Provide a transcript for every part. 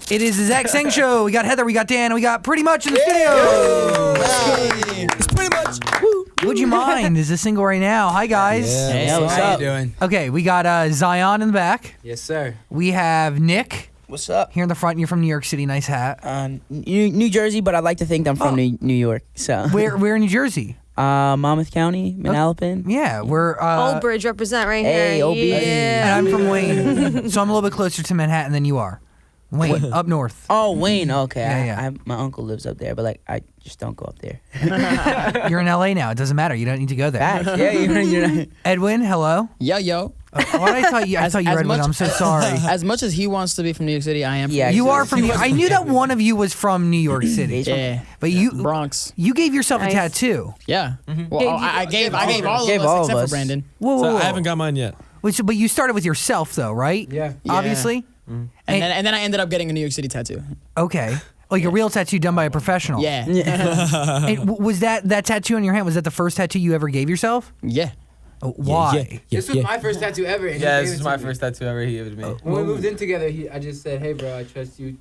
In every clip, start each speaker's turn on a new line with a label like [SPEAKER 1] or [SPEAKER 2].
[SPEAKER 1] It is the Zach Sang Show. We got Heather, we got Dan, and we got Pretty Much in the studio.
[SPEAKER 2] It's Pretty Much. Woo.
[SPEAKER 1] Would You Mind is a single right now. Hi, guys.
[SPEAKER 2] Yeah.
[SPEAKER 3] Hey, what's
[SPEAKER 4] How
[SPEAKER 3] up?
[SPEAKER 4] you doing?
[SPEAKER 1] Okay, we got Zion in the back.
[SPEAKER 4] Yes, sir.
[SPEAKER 1] We have Nick
[SPEAKER 3] What's up?
[SPEAKER 1] here in the front. You're from New York City. Nice hat.
[SPEAKER 3] New Jersey, but I like to think I'm from New York. So
[SPEAKER 1] Where in New Jersey?
[SPEAKER 3] Monmouth County, Manalapan.
[SPEAKER 1] Yeah, we're
[SPEAKER 5] Old Bridge represent right
[SPEAKER 3] Hey,
[SPEAKER 5] here.
[SPEAKER 3] OB.
[SPEAKER 1] and
[SPEAKER 5] Yeah.
[SPEAKER 1] I'm from Wayne, so I'm a little bit closer to Manhattan than you are. Wayne, up north.
[SPEAKER 3] Oh, Wayne. Okay,
[SPEAKER 1] Yeah.
[SPEAKER 3] my uncle lives up there, but like I just don't go up there.
[SPEAKER 1] You're in LA now. It doesn't matter. You don't need to go there.
[SPEAKER 3] Facts. Yeah, you're not.
[SPEAKER 1] Edwin, hello.
[SPEAKER 6] Yo.
[SPEAKER 1] What I thought you? I thought you were Edwin. I'm so sorry.
[SPEAKER 6] As much as he wants to be from New York City, I am.
[SPEAKER 3] Yeah,
[SPEAKER 1] You
[SPEAKER 3] so-
[SPEAKER 1] are from New York. I knew that one of you was from New York City.
[SPEAKER 6] Yeah.
[SPEAKER 1] But you
[SPEAKER 6] Bronx.
[SPEAKER 1] you gave yourself
[SPEAKER 5] Nice.
[SPEAKER 1] a tattoo.
[SPEAKER 6] Yeah. Well,
[SPEAKER 5] Gave you-
[SPEAKER 6] I gave all
[SPEAKER 3] Gave
[SPEAKER 6] of
[SPEAKER 3] all
[SPEAKER 6] us
[SPEAKER 3] of
[SPEAKER 6] except
[SPEAKER 3] us.
[SPEAKER 6] for Brandon.
[SPEAKER 1] Whoa,
[SPEAKER 2] So I haven't got mine yet.
[SPEAKER 1] But you started with yourself though, right?
[SPEAKER 4] Yeah.
[SPEAKER 1] Obviously.
[SPEAKER 6] And then I ended up getting a New York City tattoo.
[SPEAKER 1] Okay. Like a real tattoo done by a professional.
[SPEAKER 6] Yeah.
[SPEAKER 1] And was that tattoo on your hand? Was that the first tattoo you ever gave yourself?
[SPEAKER 6] Yeah.
[SPEAKER 1] Why?
[SPEAKER 4] This was my first tattoo ever. and he
[SPEAKER 7] Yeah,
[SPEAKER 4] gave
[SPEAKER 7] this
[SPEAKER 4] it
[SPEAKER 7] is
[SPEAKER 4] to
[SPEAKER 7] my
[SPEAKER 4] me.
[SPEAKER 7] first tattoo ever he gave it to me.
[SPEAKER 4] When we moved in together, I just said, "Hey, bro, I trust you."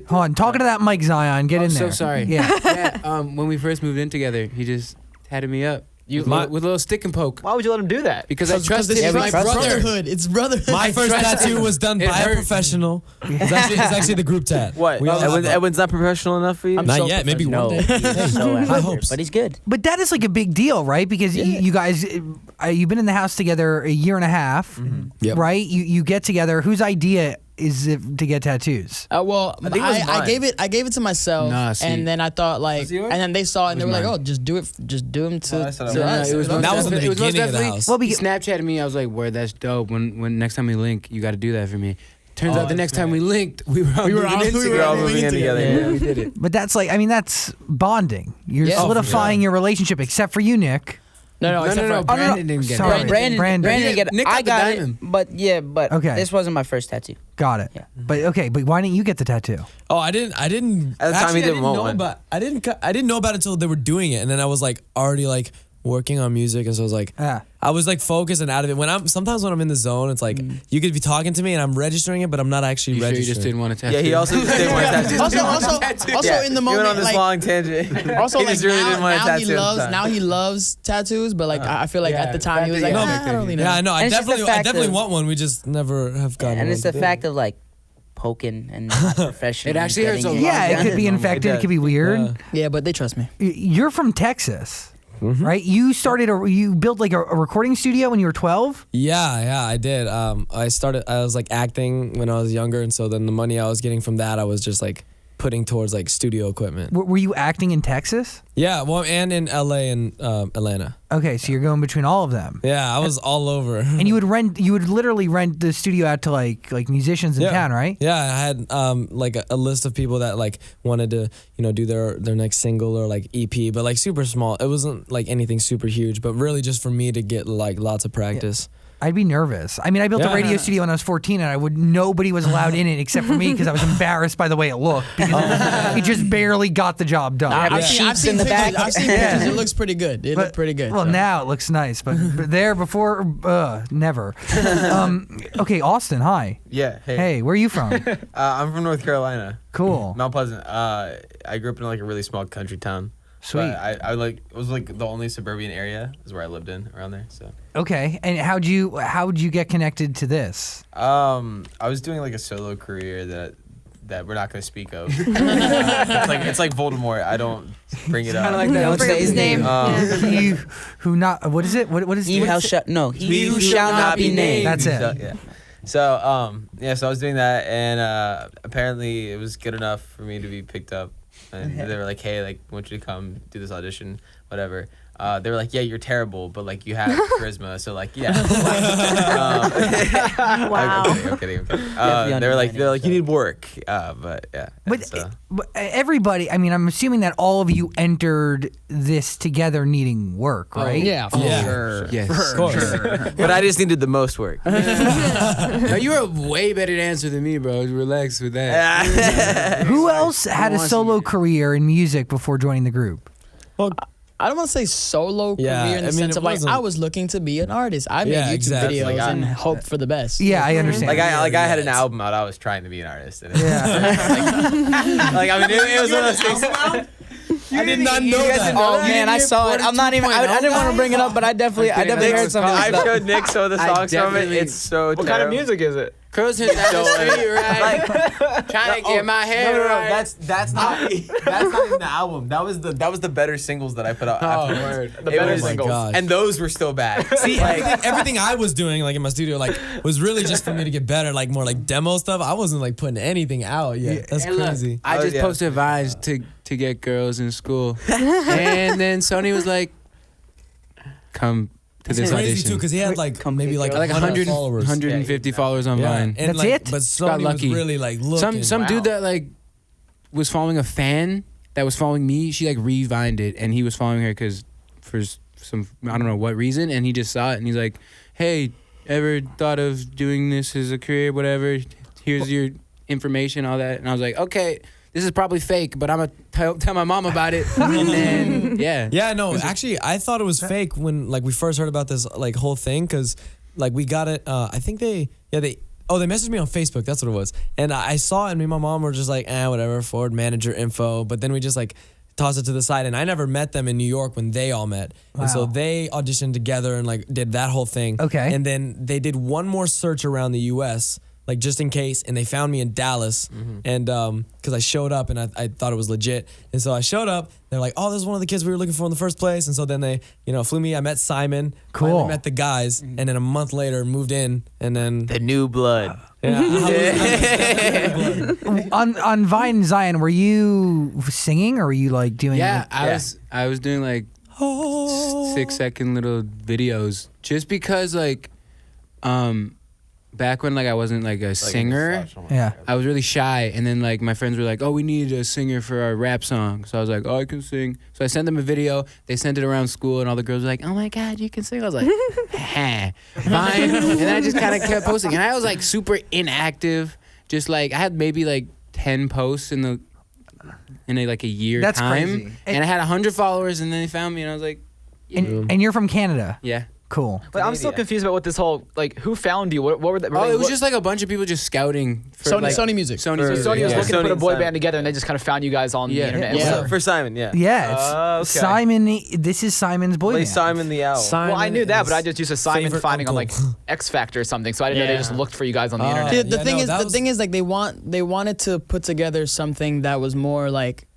[SPEAKER 1] Hold on, talking to that mic, Zion. Get
[SPEAKER 4] I'm
[SPEAKER 1] in
[SPEAKER 4] so
[SPEAKER 1] there.
[SPEAKER 4] sorry.
[SPEAKER 1] Yeah.
[SPEAKER 4] Yeah. When we first moved in together, he just tatted me up with a little stick and poke
[SPEAKER 7] Why would you let him do that?
[SPEAKER 4] because I trusted
[SPEAKER 6] this
[SPEAKER 4] him.
[SPEAKER 6] is my brotherhood. It's brotherhood.
[SPEAKER 2] My first tattoo was done
[SPEAKER 4] It
[SPEAKER 2] by a
[SPEAKER 4] hurt.
[SPEAKER 2] professional. It's actually the group tat.
[SPEAKER 7] What?
[SPEAKER 2] We all have that.
[SPEAKER 7] Edwin's not professional enough for you?
[SPEAKER 6] I'm
[SPEAKER 2] Not
[SPEAKER 6] so
[SPEAKER 2] yet. Maybe
[SPEAKER 3] No,
[SPEAKER 2] one day.
[SPEAKER 3] he's so amateur,
[SPEAKER 2] hopes.
[SPEAKER 3] but he's good.
[SPEAKER 1] But that is like a big deal, right? Because you guys, you've been in the house together a year and a half,
[SPEAKER 2] Yep.
[SPEAKER 1] right? You get together. Whose idea is it to get tattoos?
[SPEAKER 6] Well,
[SPEAKER 7] think it was
[SPEAKER 6] I
[SPEAKER 7] mine.
[SPEAKER 6] gave it to myself,
[SPEAKER 4] Nah, see.
[SPEAKER 6] and then I thought like,
[SPEAKER 4] Was it yours?
[SPEAKER 6] and then they saw it and they were
[SPEAKER 4] was
[SPEAKER 6] like,
[SPEAKER 4] mine.
[SPEAKER 6] "Oh, just do it, just do them to."
[SPEAKER 7] Oh, I said I
[SPEAKER 6] to
[SPEAKER 7] was.
[SPEAKER 6] us.
[SPEAKER 4] it was
[SPEAKER 2] That was in the
[SPEAKER 4] it was most
[SPEAKER 2] beginning of the
[SPEAKER 4] definitely-
[SPEAKER 2] house.
[SPEAKER 1] Well,
[SPEAKER 4] He Snapchatted me. I was like, "Word, that's dope." When next time we link, you got to do that for me. Turns out the next time we linked, we were all moving in
[SPEAKER 7] We were all moving in together.
[SPEAKER 4] Yeah, we did it.
[SPEAKER 1] But that's like, I mean, that's bonding. You're
[SPEAKER 6] Yeah. Oh, for
[SPEAKER 1] solidifying
[SPEAKER 6] sure.
[SPEAKER 1] your relationship, except for you, Nick.
[SPEAKER 6] No, except for
[SPEAKER 4] Brandon didn't get
[SPEAKER 1] Sorry.
[SPEAKER 4] it.
[SPEAKER 1] Brandon.
[SPEAKER 3] Brandon get it.
[SPEAKER 4] Nick
[SPEAKER 3] I
[SPEAKER 4] got the
[SPEAKER 3] got it,
[SPEAKER 4] diamond.
[SPEAKER 3] but
[SPEAKER 1] Okay.
[SPEAKER 3] this wasn't my first tattoo.
[SPEAKER 1] Got it.
[SPEAKER 3] Yeah.
[SPEAKER 1] But why didn't you get the tattoo?
[SPEAKER 2] Oh, I didn't.
[SPEAKER 7] At the time,
[SPEAKER 2] actually,
[SPEAKER 7] he didn't want
[SPEAKER 2] know
[SPEAKER 7] one.
[SPEAKER 2] About, I didn't know about it until they were doing it, and then I was like already like working on music, and so I was like,
[SPEAKER 1] Ah.
[SPEAKER 2] I was like focused and out of it. Sometimes when I'm in the zone, it's like you could be talking to me and I'm registering it, but I'm not actually
[SPEAKER 4] You sure you
[SPEAKER 2] registering.
[SPEAKER 4] just didn't want to tattoo?
[SPEAKER 7] Yeah, he also just didn't want to tattoo.
[SPEAKER 6] also
[SPEAKER 7] Yeah,
[SPEAKER 6] in the
[SPEAKER 7] he
[SPEAKER 6] moment,
[SPEAKER 7] went on this
[SPEAKER 6] like,
[SPEAKER 7] long tangent.
[SPEAKER 6] also
[SPEAKER 7] he
[SPEAKER 6] like
[SPEAKER 7] just really
[SPEAKER 6] now,
[SPEAKER 7] didn't want to
[SPEAKER 6] now he
[SPEAKER 7] tattoo.
[SPEAKER 6] loves he loves tattoos, but like I feel like at the time he was like,
[SPEAKER 4] yeah,
[SPEAKER 6] nah, I don't really know.
[SPEAKER 2] Yeah, I know. I
[SPEAKER 3] And it's just the
[SPEAKER 2] definitely
[SPEAKER 3] fact of-
[SPEAKER 2] want one. We just never have gotten
[SPEAKER 3] And
[SPEAKER 2] one.
[SPEAKER 3] it's the fact of like poking and not professional.
[SPEAKER 4] It actually hurts a lot.
[SPEAKER 1] Yeah, it could be
[SPEAKER 4] Yeah.
[SPEAKER 1] infected. It could be weird.
[SPEAKER 2] Yeah.
[SPEAKER 6] Yeah, but they trust me.
[SPEAKER 1] You're from Texas,
[SPEAKER 2] Mm-hmm.
[SPEAKER 1] right? You built like a recording studio when you were 12.
[SPEAKER 2] Yeah, I did. I was like acting when I was younger, and so then the money I was getting from that, I was just like putting towards like studio equipment.
[SPEAKER 1] Were you acting in Texas?
[SPEAKER 2] Yeah, well, and in LA and Atlanta.
[SPEAKER 1] Okay, so you're going between all of them.
[SPEAKER 2] Yeah, I was all over.
[SPEAKER 1] And you would literally rent the studio out to like musicians in town, right?
[SPEAKER 2] Yeah, I had like a list of people that like wanted to, do their next single or like EP, but like super small. It wasn't like anything super huge, but really just for me to get like lots of practice.
[SPEAKER 1] I'd be nervous. I mean, I built a
[SPEAKER 2] Yeah.
[SPEAKER 1] radio studio when I was 14, and nobody was allowed in it except for me because I was embarrassed by the way it looked because it just barely got the job done.
[SPEAKER 3] I've
[SPEAKER 6] I've
[SPEAKER 3] in the back.
[SPEAKER 6] I've seen pictures. It looks pretty good. It looked pretty good.
[SPEAKER 1] Well,
[SPEAKER 6] so.
[SPEAKER 1] now it looks nice, but there before, never. Okay, Austin, hi.
[SPEAKER 7] Yeah.
[SPEAKER 1] Hey, where are you from?
[SPEAKER 7] I'm from North Carolina.
[SPEAKER 1] Cool.
[SPEAKER 7] Mount Pleasant. I grew up in like a really small country town.
[SPEAKER 1] Sweet.
[SPEAKER 7] But I like it was like the only suburban area is where I lived in around there. So
[SPEAKER 1] Okay, and how'd you get connected to this?
[SPEAKER 7] I was doing like a solo career that we're not gonna speak of. It's like Voldemort. I don't bring it up.
[SPEAKER 4] like that.
[SPEAKER 3] Don't say his name.
[SPEAKER 1] He who not what is it? What is
[SPEAKER 3] He
[SPEAKER 1] what
[SPEAKER 3] shall
[SPEAKER 1] is it?
[SPEAKER 3] shall no. He who shall not be named.
[SPEAKER 1] That's it.
[SPEAKER 7] So, yeah. So I was doing that, and apparently it was good enough for me to be picked up. And they were like, "Hey, like, I want you to come do this audition, whatever." They were like, "Yeah, you're terrible, but like you have charisma, so like, yeah."
[SPEAKER 5] Wow.
[SPEAKER 7] I'm kidding. They're like, you need work, but yeah.
[SPEAKER 1] But everybody, I mean, I'm assuming that all of you entered this together needing work, right?
[SPEAKER 6] Yeah, for
[SPEAKER 2] Yeah.
[SPEAKER 6] sure.
[SPEAKER 4] Yes.
[SPEAKER 2] Of course.
[SPEAKER 7] But I just needed the most work.
[SPEAKER 4] No, you were way better to answer than me, bro. Relax with that.
[SPEAKER 1] Who else had a solo career in music before joining the group?
[SPEAKER 2] Well,
[SPEAKER 6] I don't want to say solo
[SPEAKER 2] Yeah,
[SPEAKER 6] career in the
[SPEAKER 2] I mean,
[SPEAKER 6] sense
[SPEAKER 2] it
[SPEAKER 6] of like
[SPEAKER 2] wasn't-
[SPEAKER 6] I was looking to be an artist. I made YouTube
[SPEAKER 2] exactly.
[SPEAKER 6] videos
[SPEAKER 7] Like,
[SPEAKER 6] and hoped for the best.
[SPEAKER 1] Yeah, I understand.
[SPEAKER 7] Like I had an
[SPEAKER 2] Yes.
[SPEAKER 7] album out. I was trying to be an artist. And
[SPEAKER 1] yeah.
[SPEAKER 7] like I mean, it was one of those things.
[SPEAKER 2] I did not know that.
[SPEAKER 3] Oh man, I saw it. I'm not even. I didn't want to bring it up, but I definitely heard some of this
[SPEAKER 7] I've
[SPEAKER 3] stuff.
[SPEAKER 7] showed Nick some of the
[SPEAKER 4] I
[SPEAKER 7] songs from it.
[SPEAKER 4] definitely-
[SPEAKER 7] It's so
[SPEAKER 5] What kind of music is it?
[SPEAKER 4] Crows hit down the street, right? Trying to get my hair right.
[SPEAKER 7] That's not even the album. That was the better singles that I put out afterwards.
[SPEAKER 5] The better
[SPEAKER 2] Oh my
[SPEAKER 5] singles.
[SPEAKER 2] gosh.
[SPEAKER 7] And those were still bad.
[SPEAKER 2] See, everything I was doing like in my studio like was really just for me to get better, like more like demo stuff. I wasn't like putting anything out yet. That's
[SPEAKER 4] Hey, look,
[SPEAKER 2] crazy.
[SPEAKER 4] I
[SPEAKER 7] Oh,
[SPEAKER 4] just
[SPEAKER 7] yeah.
[SPEAKER 4] posted vines to get girls in school, and then Sony was like, "Come to this
[SPEAKER 2] Crazy
[SPEAKER 4] audition."
[SPEAKER 2] too, because he had like
[SPEAKER 3] Come
[SPEAKER 2] maybe
[SPEAKER 3] get
[SPEAKER 2] like
[SPEAKER 3] girls.
[SPEAKER 4] like
[SPEAKER 2] 100
[SPEAKER 4] 100,
[SPEAKER 2] followers.
[SPEAKER 4] 150 followers on
[SPEAKER 2] Yeah,
[SPEAKER 4] Vine.
[SPEAKER 2] and
[SPEAKER 1] That's
[SPEAKER 2] like,
[SPEAKER 1] it?
[SPEAKER 2] But
[SPEAKER 4] Got
[SPEAKER 2] Sony was
[SPEAKER 4] lucky.
[SPEAKER 2] really like looking.
[SPEAKER 4] Some dude that like was following a fan that was following me. She like revined it, and he was following her because for some I don't know what reason, and he just saw it, and he's like, "Hey, ever thought of doing this as a career? Whatever. Here's your information, all that." And I was like, "Okay, this is probably fake, but I'm gonna tell my mom about it." And then
[SPEAKER 2] Yeah, no, actually, I thought it was fake when like we first heard about this like whole thing because like we got it. I think they messaged me on Facebook. That's what it was, and I saw it, and me and my mom were just like, whatever, forward manager info. But then we just like tossed it to the side, and I never met them in New York when they all met, and so
[SPEAKER 1] Wow.
[SPEAKER 2] they auditioned together and like did that whole thing.
[SPEAKER 1] Okay.
[SPEAKER 2] and then they did one more search around the U.S. like just in case, and they found me in Dallas, and because I showed up and I thought it was legit, and so I showed up. They're like, "Oh, this is one of the kids we were looking for in the first place," and so then they, flew me. I met Simon.
[SPEAKER 1] Cool.
[SPEAKER 2] Finally met the guys, and then a month later moved in, and then
[SPEAKER 7] The new blood.
[SPEAKER 1] on Vine and Zion, were you singing or were you like doing?
[SPEAKER 4] yeah,
[SPEAKER 1] like-
[SPEAKER 4] I was doing like 6-second little videos just because like back when like I wasn't like a singer.
[SPEAKER 1] Yeah.
[SPEAKER 4] I was really shy, and then like my friends were like, "Oh, we need a singer for our rap song." So I was like, "Oh, I can sing." So I sent them a video. They sent it around school, and all the girls were like, "Oh my God, you can sing!" I was like, "Ha, fine." And then I just kind of kept posting, and I was like super inactive. Just like I had maybe like 10 posts in like a year
[SPEAKER 1] That's
[SPEAKER 4] time,
[SPEAKER 1] crazy.
[SPEAKER 4] and I had 100 followers, and then they found me, and I was like,
[SPEAKER 1] And you're from Canada.
[SPEAKER 4] "Yeah."
[SPEAKER 1] Cool.
[SPEAKER 5] But I'm still confused about what this whole like. Who found you? What were the?
[SPEAKER 4] Oh, it was just like a bunch of people just scouting for
[SPEAKER 6] Sony,
[SPEAKER 4] like,
[SPEAKER 6] Sony Music.
[SPEAKER 4] Sony
[SPEAKER 5] So
[SPEAKER 4] Music.
[SPEAKER 5] Sony was
[SPEAKER 7] Yeah.
[SPEAKER 5] looking to
[SPEAKER 7] Sony
[SPEAKER 5] put a
[SPEAKER 7] and
[SPEAKER 5] boy
[SPEAKER 7] Simon.
[SPEAKER 5] band together, and they just kind of found you guys on the
[SPEAKER 4] Yeah.
[SPEAKER 5] internet.
[SPEAKER 6] Yeah.
[SPEAKER 5] So-
[SPEAKER 7] For Simon, yeah.
[SPEAKER 1] Yeah, it's
[SPEAKER 5] okay.
[SPEAKER 1] Simon. This is Simon's boy
[SPEAKER 7] Play
[SPEAKER 1] band.
[SPEAKER 7] Simon the Owl.
[SPEAKER 1] Simon
[SPEAKER 5] Well, I knew that,
[SPEAKER 1] is-
[SPEAKER 5] but I just used to Simon
[SPEAKER 2] favorite
[SPEAKER 5] finding on like
[SPEAKER 2] uncle.
[SPEAKER 5] X Factor or something, so I didn't know they just looked for you guys on the internet.
[SPEAKER 6] The
[SPEAKER 2] Yeah,
[SPEAKER 6] thing
[SPEAKER 2] no,
[SPEAKER 6] is,
[SPEAKER 2] that
[SPEAKER 6] the
[SPEAKER 2] was-
[SPEAKER 6] thing is, like they wanted to put together something that was more like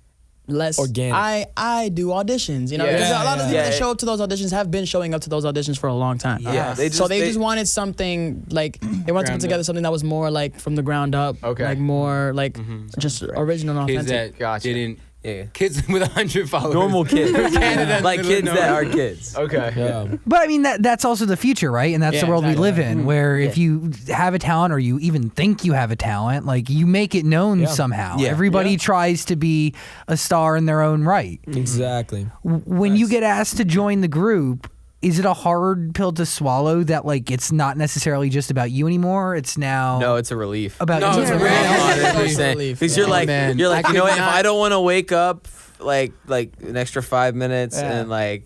[SPEAKER 6] less
[SPEAKER 2] Organic.
[SPEAKER 6] I do auditions,
[SPEAKER 5] Yeah.
[SPEAKER 6] because a lot of the people
[SPEAKER 7] Yeah.
[SPEAKER 6] that show up to those auditions have been showing up to those auditions for a long time.
[SPEAKER 7] Yeah, they
[SPEAKER 6] So they
[SPEAKER 7] they-
[SPEAKER 6] just wanted something like they wanted to
[SPEAKER 4] Ground
[SPEAKER 6] put together something that was more like from the ground up,
[SPEAKER 5] Okay.
[SPEAKER 6] like more like just original and
[SPEAKER 4] Kids
[SPEAKER 6] authentic.
[SPEAKER 4] that
[SPEAKER 5] Gotcha.
[SPEAKER 4] didn't.
[SPEAKER 7] Yeah.
[SPEAKER 4] Kids with 100 followers.
[SPEAKER 7] Normal kids.
[SPEAKER 4] Canada,
[SPEAKER 7] like
[SPEAKER 4] middle of
[SPEAKER 7] kids that
[SPEAKER 4] nowhere.
[SPEAKER 7] are kids.
[SPEAKER 5] Okay.
[SPEAKER 2] Yeah.
[SPEAKER 1] But I mean that's also the future, right? And that's the
[SPEAKER 6] Yeah,
[SPEAKER 1] world we
[SPEAKER 6] exactly.
[SPEAKER 1] live in, where if you have a talent or you even think you have a talent, like you make it known somehow.
[SPEAKER 7] Yeah.
[SPEAKER 1] Everybody tries to be a star in their own right.
[SPEAKER 2] Exactly.
[SPEAKER 1] When you get asked to join the group, is it a hard pill to swallow that like it's not necessarily just about you anymore? It's now
[SPEAKER 7] No, it's a relief.
[SPEAKER 1] about
[SPEAKER 4] No,
[SPEAKER 1] you.
[SPEAKER 4] it's a
[SPEAKER 6] Yeah.
[SPEAKER 4] relief.
[SPEAKER 7] 100%.
[SPEAKER 6] Relief.
[SPEAKER 7] Because you're
[SPEAKER 6] Yeah.
[SPEAKER 7] like,
[SPEAKER 4] Man,
[SPEAKER 7] you're like,
[SPEAKER 4] I
[SPEAKER 7] you know
[SPEAKER 4] could
[SPEAKER 7] what? If
[SPEAKER 4] not-
[SPEAKER 7] I don't want to wake up like an extra 5 minutes
[SPEAKER 1] Yeah.
[SPEAKER 7] and like,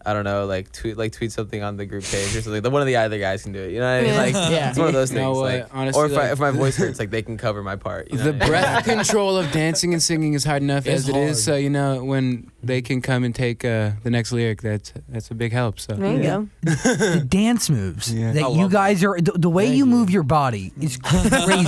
[SPEAKER 7] I don't know, like tweet something on the group page or something. One of the other guys can do it. You know what I mean? Like,
[SPEAKER 6] Yeah.
[SPEAKER 7] it's one of those
[SPEAKER 4] You
[SPEAKER 7] things.
[SPEAKER 4] know what?
[SPEAKER 7] Like,
[SPEAKER 4] Honestly,
[SPEAKER 7] or if,
[SPEAKER 4] like-
[SPEAKER 7] if my voice hurts, like they can cover my part. You know
[SPEAKER 4] The
[SPEAKER 7] what I mean?
[SPEAKER 4] breath control of dancing and singing is hard enough
[SPEAKER 2] It's
[SPEAKER 4] as it is.
[SPEAKER 2] hard.
[SPEAKER 4] So when they can come and take the next lyric, that's a big help. So
[SPEAKER 8] There you go.
[SPEAKER 1] The dance moves
[SPEAKER 4] Yeah.
[SPEAKER 1] that
[SPEAKER 7] I
[SPEAKER 1] you
[SPEAKER 7] love
[SPEAKER 1] guys are the way you move your body is crazy.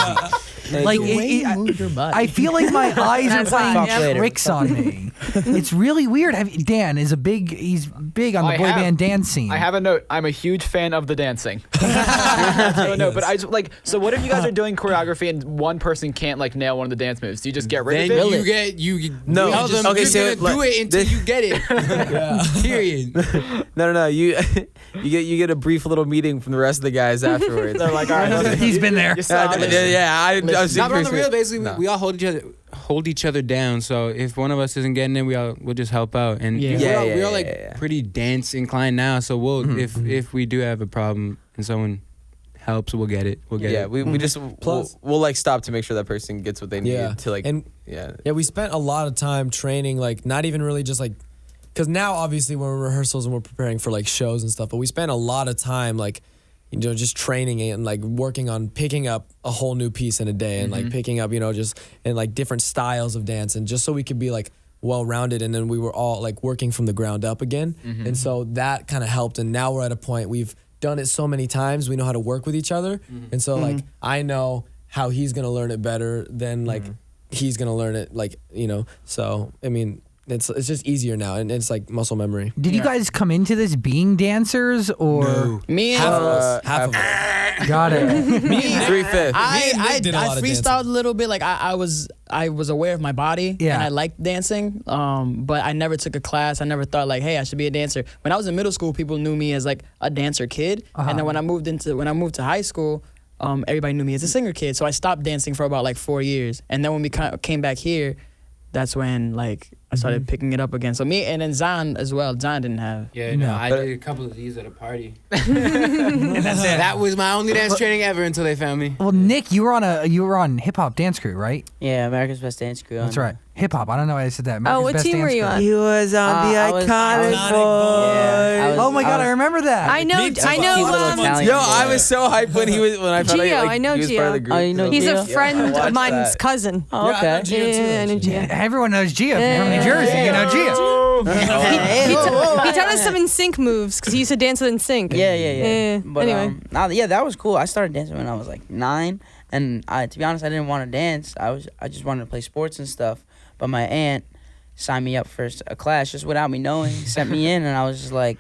[SPEAKER 1] Like
[SPEAKER 6] The way
[SPEAKER 1] it-
[SPEAKER 6] you move your body.
[SPEAKER 1] I feel like my eyes are
[SPEAKER 8] That's fine,
[SPEAKER 1] playing
[SPEAKER 8] yeah.
[SPEAKER 1] tricks on me. It's really weird. Dan is he's big on the
[SPEAKER 5] I
[SPEAKER 1] boy
[SPEAKER 5] have-
[SPEAKER 1] band dance scene.
[SPEAKER 5] I have a note. I'm a huge fan of the dancing. No, but I just like. So what if you guys are doing choreography and one person can't like nail one of the dance moves? Do you just get rid
[SPEAKER 4] then
[SPEAKER 5] of it?
[SPEAKER 4] you
[SPEAKER 7] No,
[SPEAKER 4] tell them
[SPEAKER 7] okay,
[SPEAKER 4] you're
[SPEAKER 7] so,
[SPEAKER 4] gonna do
[SPEAKER 7] like,
[SPEAKER 4] it until you get it. Period.
[SPEAKER 7] No. You you get a brief little meeting from the rest of the guys afterwards.
[SPEAKER 5] They're like, all right, let's-
[SPEAKER 1] He's been there.
[SPEAKER 5] you saw it.
[SPEAKER 7] I was
[SPEAKER 4] Not on the
[SPEAKER 7] super
[SPEAKER 4] real.
[SPEAKER 7] sweet.
[SPEAKER 4] Basically, we all hold each other down. So if one of us isn't getting it, we'll just help out. And
[SPEAKER 6] Yeah.
[SPEAKER 4] we're all like
[SPEAKER 7] Yeah.
[SPEAKER 4] pretty dance inclined now. So we'll if we do have a problem and someone helps, we'll get it. We'll get
[SPEAKER 7] Yeah,
[SPEAKER 4] it.
[SPEAKER 7] we just
[SPEAKER 2] Plus-
[SPEAKER 7] we'll like stop to make sure that person gets what they need
[SPEAKER 2] Yeah.
[SPEAKER 7] to like.
[SPEAKER 2] And
[SPEAKER 7] yeah.
[SPEAKER 2] yeah, we spent a lot of time training, like not even really just like because now obviously we're in rehearsals and we're preparing for like shows and stuff, but we spend a lot of time like, just training and like working on picking up a whole new piece in a day and like picking up, just and like different styles of dance, and just so we could be like well-rounded, and then we were all like working from the ground up again. And so that kind of helped, and now we're at a point we've done it so many times, we know how to work with each other. And so like I know how he's gonna learn it better than like he's gonna learn it, like, so I mean it's just easier now, and it's like muscle memory.
[SPEAKER 1] Did you guys come into this being dancers, or
[SPEAKER 2] No.
[SPEAKER 6] Me and
[SPEAKER 2] Half of us.
[SPEAKER 1] got it?
[SPEAKER 6] me,
[SPEAKER 7] 3/5.
[SPEAKER 6] I
[SPEAKER 2] did a lot of
[SPEAKER 6] freestyled
[SPEAKER 2] dancing.
[SPEAKER 6] a little bit. Like I was aware of my body,
[SPEAKER 1] Yeah.
[SPEAKER 6] and I liked dancing. But I never took a class. I never thought like, hey, I should be a dancer. When I was in middle school, people knew me as like a dancer kid, and then when I moved to high school, everybody knew me as a singer kid. So I stopped dancing for about like 4 years, and then when we came back here, that's when like I started picking it up again. So me and then Zan as well. Zan didn't have.
[SPEAKER 4] Yeah, no, I did a couple of these at a party.
[SPEAKER 1] And that's it.
[SPEAKER 4] That was my only dance training ever until they found me.
[SPEAKER 1] Well, Nick, you were on hip hop dance crew, right?
[SPEAKER 3] Yeah, America's Best Dance Crew.
[SPEAKER 1] That's right. Hip hop. I don't know why I said that. America's
[SPEAKER 8] what
[SPEAKER 1] Best
[SPEAKER 8] team
[SPEAKER 1] Dance
[SPEAKER 8] were you
[SPEAKER 1] Crew.
[SPEAKER 8] on?
[SPEAKER 3] He was on the Iconic
[SPEAKER 2] Boys.
[SPEAKER 1] Oh my God, I remember that.
[SPEAKER 8] I know.
[SPEAKER 3] Cute little Italian
[SPEAKER 7] Yo,
[SPEAKER 3] boy.
[SPEAKER 7] I was so hyped when I found
[SPEAKER 8] Gio,
[SPEAKER 7] out
[SPEAKER 8] I know
[SPEAKER 7] he was part of the
[SPEAKER 8] Gio.
[SPEAKER 7] group.
[SPEAKER 3] Oh, you know
[SPEAKER 8] He's
[SPEAKER 3] Gio?
[SPEAKER 8] a friend
[SPEAKER 7] watched
[SPEAKER 8] of mine's
[SPEAKER 7] that.
[SPEAKER 8] cousin.
[SPEAKER 3] Oh, okay.
[SPEAKER 8] Yeah, I know Gio.
[SPEAKER 1] Everyone knows Gio from New Jersey. You know Gio.
[SPEAKER 8] He taught us some NSYNC moves because he used to dance with NSYNC.
[SPEAKER 3] Yeah. But
[SPEAKER 8] anyway.
[SPEAKER 3] yeah, that was cool. I started dancing when I was like 9, and to be honest, I didn't want to dance. I just wanted to play sports and stuff. But my aunt signed me up for a class just without me knowing. Sent me in, and I was just like,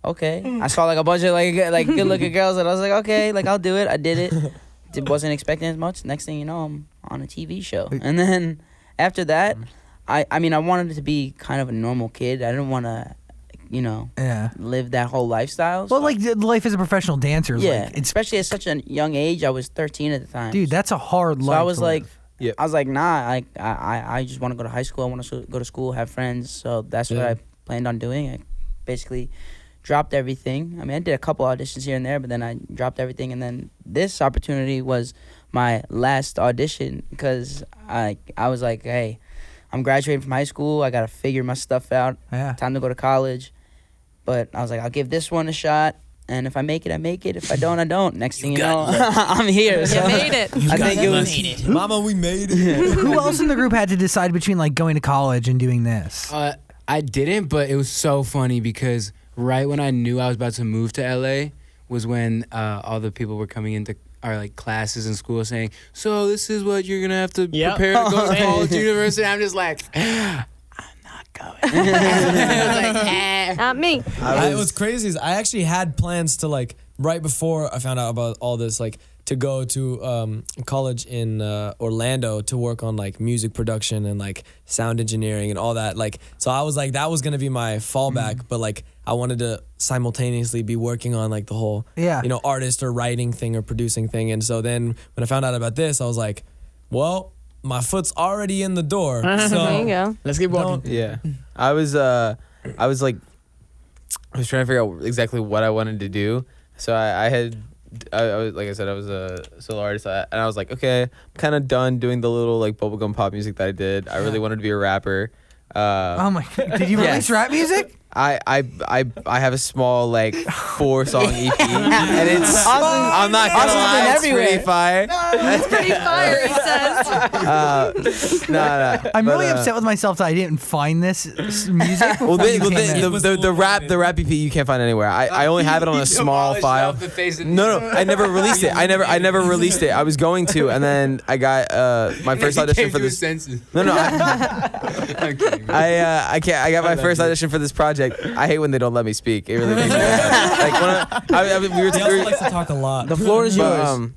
[SPEAKER 3] okay. I saw like a bunch of like good looking girls, and I was like, okay, like I'll do it. I did it. Wasn't expecting as much. Next thing you know, I'm on a TV show, and then after that, I mean, I wanted to be kind of a normal kid. I didn't want to,
[SPEAKER 1] Yeah.
[SPEAKER 3] live that whole lifestyle.
[SPEAKER 1] Well,
[SPEAKER 3] so-
[SPEAKER 1] like the life as a professional dancer. Is
[SPEAKER 3] yeah,
[SPEAKER 1] like, it's
[SPEAKER 3] especially at such a young age. I was 13 at the time.
[SPEAKER 1] dude, that's a hard
[SPEAKER 3] so
[SPEAKER 1] life.
[SPEAKER 3] I was
[SPEAKER 1] to
[SPEAKER 3] like,
[SPEAKER 1] live.
[SPEAKER 7] Yep.
[SPEAKER 3] I was like, nah. I just want to go to high school. I want to go to school, have friends. So that's what I planned on doing. I basically dropped everything. I mean, I did a couple auditions here and there, but then I dropped everything. And then this opportunity was my last audition because I was like, hey, I'm graduating from high school. I got to figure my stuff out.
[SPEAKER 1] Yeah.
[SPEAKER 3] Time to go to college. But I was like, I'll give this one a shot. And if I make it, I make it. If I don't, I don't. Next thing you know, I'm here.
[SPEAKER 8] You
[SPEAKER 3] So
[SPEAKER 8] made it.
[SPEAKER 3] I think it was.
[SPEAKER 2] Mama, we made it.
[SPEAKER 1] Who else in the group had to decide between like going to college and doing this?
[SPEAKER 4] I didn't, but it was so funny because right when I knew I was about to move to LA was when all the people were coming into our like classes in school saying, so this is what you're gonna have to prepare to go to college, university. I'm just like, I'm not going. I was like,
[SPEAKER 8] Not me.
[SPEAKER 2] What's crazy is I actually had plans to like right before I found out about all this, like to go to college in Orlando to work on like music production and like sound engineering and all that. Like, so I was like, that was gonna be my fallback, but like I wanted to simultaneously be working on like the whole, artist or writing thing or producing thing. And so then when I found out about this, I was like, well, my foot's already in the door. So
[SPEAKER 8] There you go.
[SPEAKER 6] Let's keep walking.
[SPEAKER 7] Yeah, I was trying to figure out exactly what I wanted to do. So I was, like I said, I was a solo artist, and I was like, okay, I'm kind of done doing the little like bubblegum pop music that I did. I really wanted to be a rapper.
[SPEAKER 1] Oh my God. Did you release rap music?
[SPEAKER 7] I have a small like 4-song EP, and it's I'm not gonna lie, it's pretty fire.
[SPEAKER 8] That's pretty fire, he says.
[SPEAKER 7] No.
[SPEAKER 1] I'm really upset with myself that I didn't find this music.
[SPEAKER 7] Well,
[SPEAKER 1] before you came in.
[SPEAKER 7] the rap EP you can't find anywhere. I only have it on a small file. No, I never released it. I never released it. I was going to, and then I got my first audition for this. No, I can't. I got my first audition for this project. I hate when they don't let me speak. It really makes me mad. Like when we were
[SPEAKER 2] he also likes to talk a lot.
[SPEAKER 3] The floor is yours.